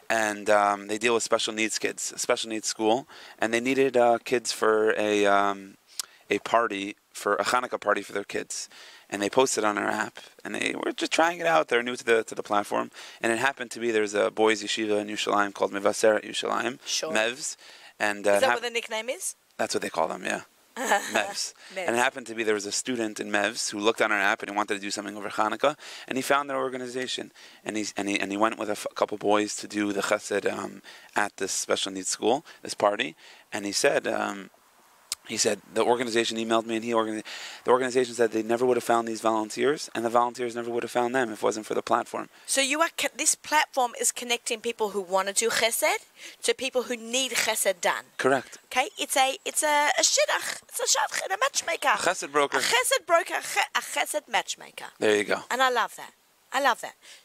And they deal with special needs kids, a special needs school, and they needed kids for a party, for a Hanukkah party for their kids. And they posted on our app, and they were just trying it out. They're new to the platform, and it happened to be there's a boys' yeshiva in Yerushalayim called Mevaseret Yerushalayim, sure. Mevs, and is that what the nickname is? That's what they call them, yeah. Mevs. And it happened to be there was a student in Mevs who looked on our app and he wanted to do something over Hanukkah, and he found their organization, and he went with a couple boys to do the chesed at this special needs school, this party, and he said the organization emailed me, and the organization said they never would have found these volunteers, and the volunteers never would have found them if it wasn't for the platform. So this platform is connecting people who want to do chesed to people who need chesed done. Correct. Okay, it's a shidduch. It's a matchmaker. A chesed broker. A chesed broker. A chesed matchmaker. There you go. And I love that.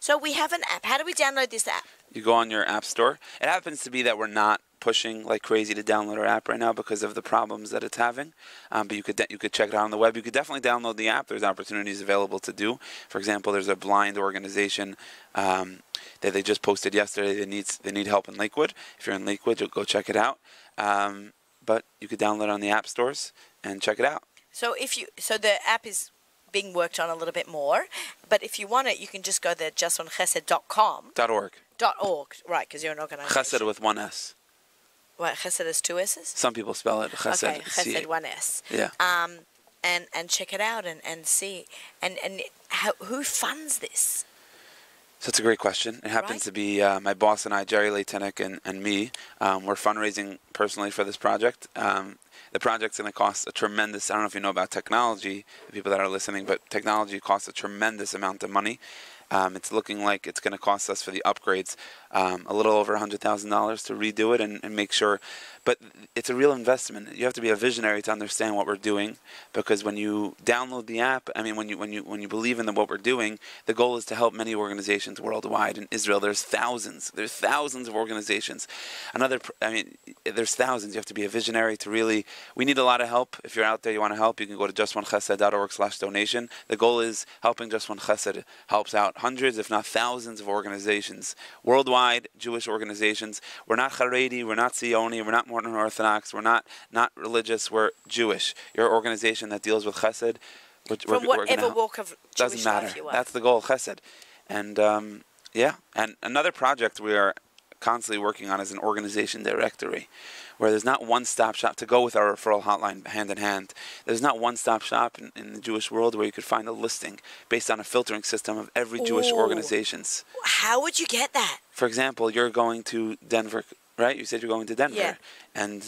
So we have an app. How do we download this app? You go on your app store. It happens to be that we're not pushing like crazy to download our app right now because of the problems that it's having. But you could check it out on the web. You could definitely download the app. There's opportunities available to do. For example, there's a blind organization that they just posted yesterday. They need help in Lakewood. If you're in Lakewood, you'll go check it out. But you could download it on the app stores and check it out. So the app is being worked on a little bit more, but if you want it, you can just go to justonchesed.com. .org, right? Because you're an organization. Chesed with one S. What, chesed is 2 S's? Some people spell it chesed. Okay, chesed 1 S. Yeah. And check it out and see. And who funds this? So it's a great question. It happens to be my boss and I, Jerry Leitenik, and me. We're fundraising personally for this project. The project's going to cost a tremendous, I don't know if you know about technology, the people that are listening, but technology costs a tremendous amount of money. It's looking like it's going to cost us for the upgrades a little over $100,000 to redo it and make sure. But it's a real investment. You have to be a visionary to understand what we're doing, because when you download the app, I mean, when you believe in what we're doing, the goal is to help many organizations worldwide. In Israel, there's thousands of organizations. There's thousands. You have to be a visionary to really. We need a lot of help. If you're out there, you want to help, you can go to justonechesed.org/donation. The goal is helping Just One Chesed helps out hundreds, if not thousands, of organizations worldwide, Jewish organizations. We're not Haredi, we're not Zioni, we're not Modern Orthodox, we're not religious, we're Jewish. You're an organization that deals with chesed. From whatever walk of Jewish doesn't matter. Life you are. That's the goal, chesed. And and another project we are constantly working on is an organization directory, where there's not one-stop shop to go with our referral hotline hand in hand. There's not one-stop shop in the Jewish world where you could find a listing based on a filtering system of every Jewish organizations. How would you get that? For example, you're going to Denver, right? You said you're going to Denver. Yeah. And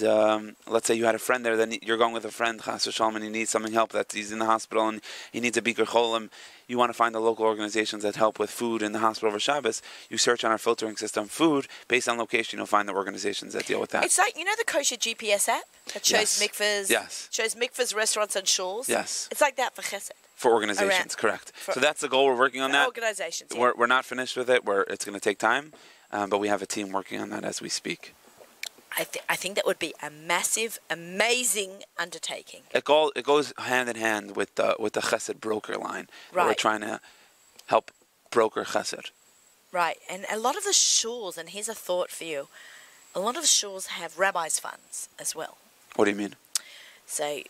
let's say you had a friend there, then you're going with a friend, Chas v'shalom, and he needs something help, that he's in the hospital and he needs a bikur cholim. You want to find the local organizations that help with food in the hospital over Shabbos. You search on our filtering system, food, based on location, you'll find the organizations that deal with that. It's like, you know the kosher GPS app that shows mikvahs? Yes. Shows mikvahs, restaurants, and shuls? Yes. It's like that for chesed. For organizations, correct. So that's the goal. We're working on that. Organizations, yeah. We're not finished with it. It's going to take time, but we have a team working on that as we speak. I think that would be a massive, amazing undertaking. It goes hand in hand with the chesed broker line. Right. We're trying to help broker chesed. Right, and a lot of the shuls, and here's a thought for you, a lot of shuls have rabbis' funds as well. What do you mean? So,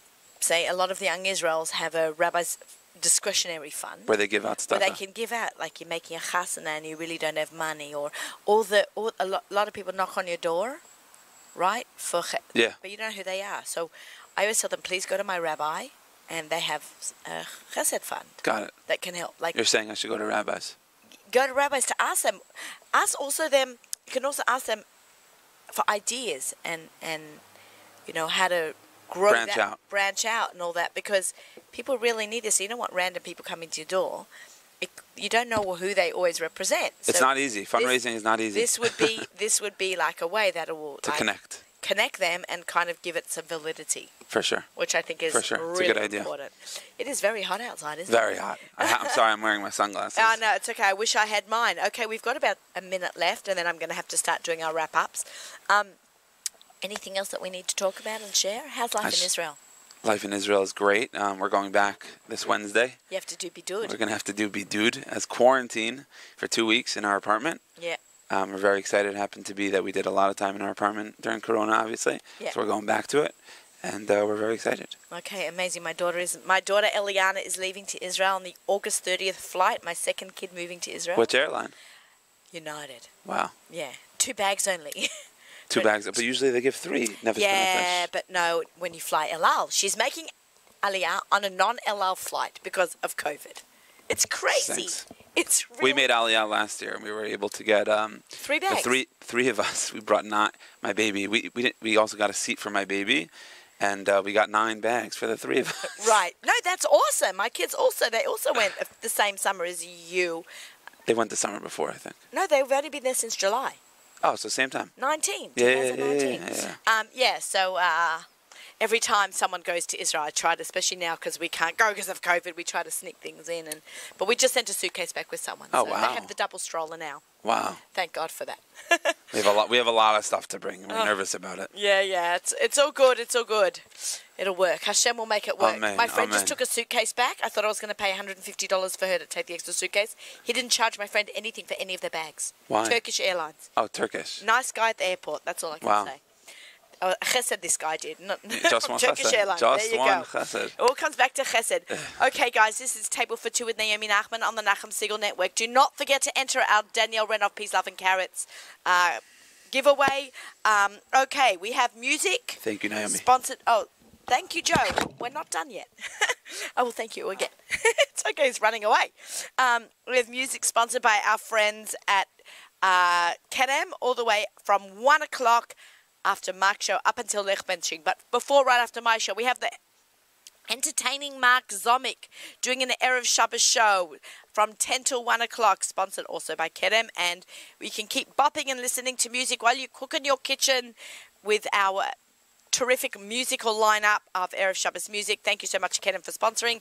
say a lot of the young Israels have a rabbi's discretionary fund. Where they give out stuff. Where they can give out, like you're making a chasana and you really don't have money, or a lot of people knock on your door, right? Yeah. But you don't know who they are. So I always tell them, please go to my rabbi, and they have a chesed fund. Got it. That can help. Like, you're saying I should go to rabbis. Go to rabbis to ask them. You can also ask them for ideas and you know, how to grow branch out and all that, because people really need this. You don't want random people coming to your door. You don't know who they always represent. It's not easy. Fundraising is not easy. This would be like a way that it will connect them and kind of give it some validity. For sure. Which I think is really it's a good idea. important. It is very hot outside, isn't very it? Very hot. I'm sorry, I'm wearing my sunglasses. Oh, no, it's okay. I wish I had mine. Okay, we've got about a minute left, and then I'm going to have to start doing our wrap-ups. Anything else that we need to talk about and share? How's life in Israel? Life in Israel is great. We're going back this Wednesday. You have to do bidud. We're going to have to do bidud as quarantine for 2 weeks in our apartment. Yeah. We're very excited. It happened to be that we did a lot of time in our apartment during Corona, obviously. Yeah. So we're going back to it, and we're very excited. Okay, amazing. My daughter Eliana is leaving to Israel on the August 30th flight. My second kid moving to Israel. Which airline? United. Wow. Yeah, 2 bags only. 2 bags, but usually they give 3. Yeah, but no, when you fly El Al, she's making Aliyah on a non-El Al flight because of COVID. It's crazy. Thanks. It's really... We made Aliyah last year, and we were able to get 3 bags. Three of us. We brought my baby. We also got a seat for my baby, and we got 9 bags for the 3 of us. Right. No, that's awesome. My kids they also went the same summer as you. They went the summer before, I think. No, they've only been there since July. Oh, so same time. 2019. Yeah. So every time someone goes to Israel, I try to, especially now because we can't go because of COVID, we try to sneak things in. But we just sent a suitcase back with someone. Oh, so wow. They have the double stroller now. Wow. Thank God for that. We have a lot of stuff to bring. We're nervous about it. Yeah. It's all good. It's all good. It'll work. Hashem will make it work. Amen. My friend just took a suitcase back. I thought I was going to pay $150 for her to take the extra suitcase. He didn't charge my friend anything for any of their bags. Why? Turkish Airlines. Oh, Turkish. Nice guy at the airport. That's all I can say. Chesed this guy did. Not just one Turkish chesed. Airlines. Just there you one go. chesed. It all comes back to chesed. Okay, guys, this is Table for Two with Naomi Nachman on the Nachum Siegel Network. Do not forget to enter our Danielle Renoff Peace, Love and Carrots giveaway. Okay, we have music. Thank you, Naomi. Sponsored. Oh, thank you, Joe. We're not done yet. Oh, well, thank you again. It's okay. He's running away. We have music sponsored by our friends at Kedem, all the way from 1 o'clock after Mark's show up until Lech Benching. But right after my show, we have the entertaining Mark Zomick doing an Erev Shabbos show from 10 till 1 o'clock, sponsored also by Kedem. And we can keep bopping and listening to music while you cook in your kitchen with our terrific musical lineup of Erev Shabbos music. Thank you so much, Kedem, for sponsoring.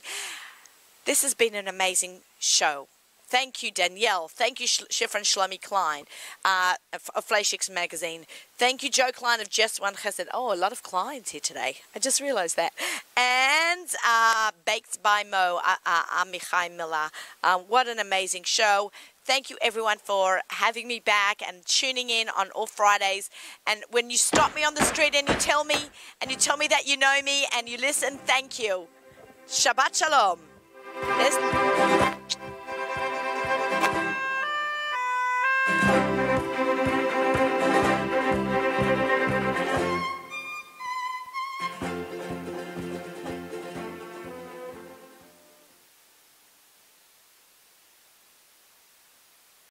This has been an amazing show. Thank you, Danielle. Thank you, Shifra and Shlomi Klein of Fleischik's magazine. Thank you, Joe Klein of Just One Chesed. Oh, a lot of Kleins here today. I just realized that. And Baked by Mo, Amichai Miller. What an amazing show. Thank you, everyone, for having me back and tuning in on all Fridays. And when you stop me on the street and you tell me that you know me and you listen, thank you. Shabbat Shalom.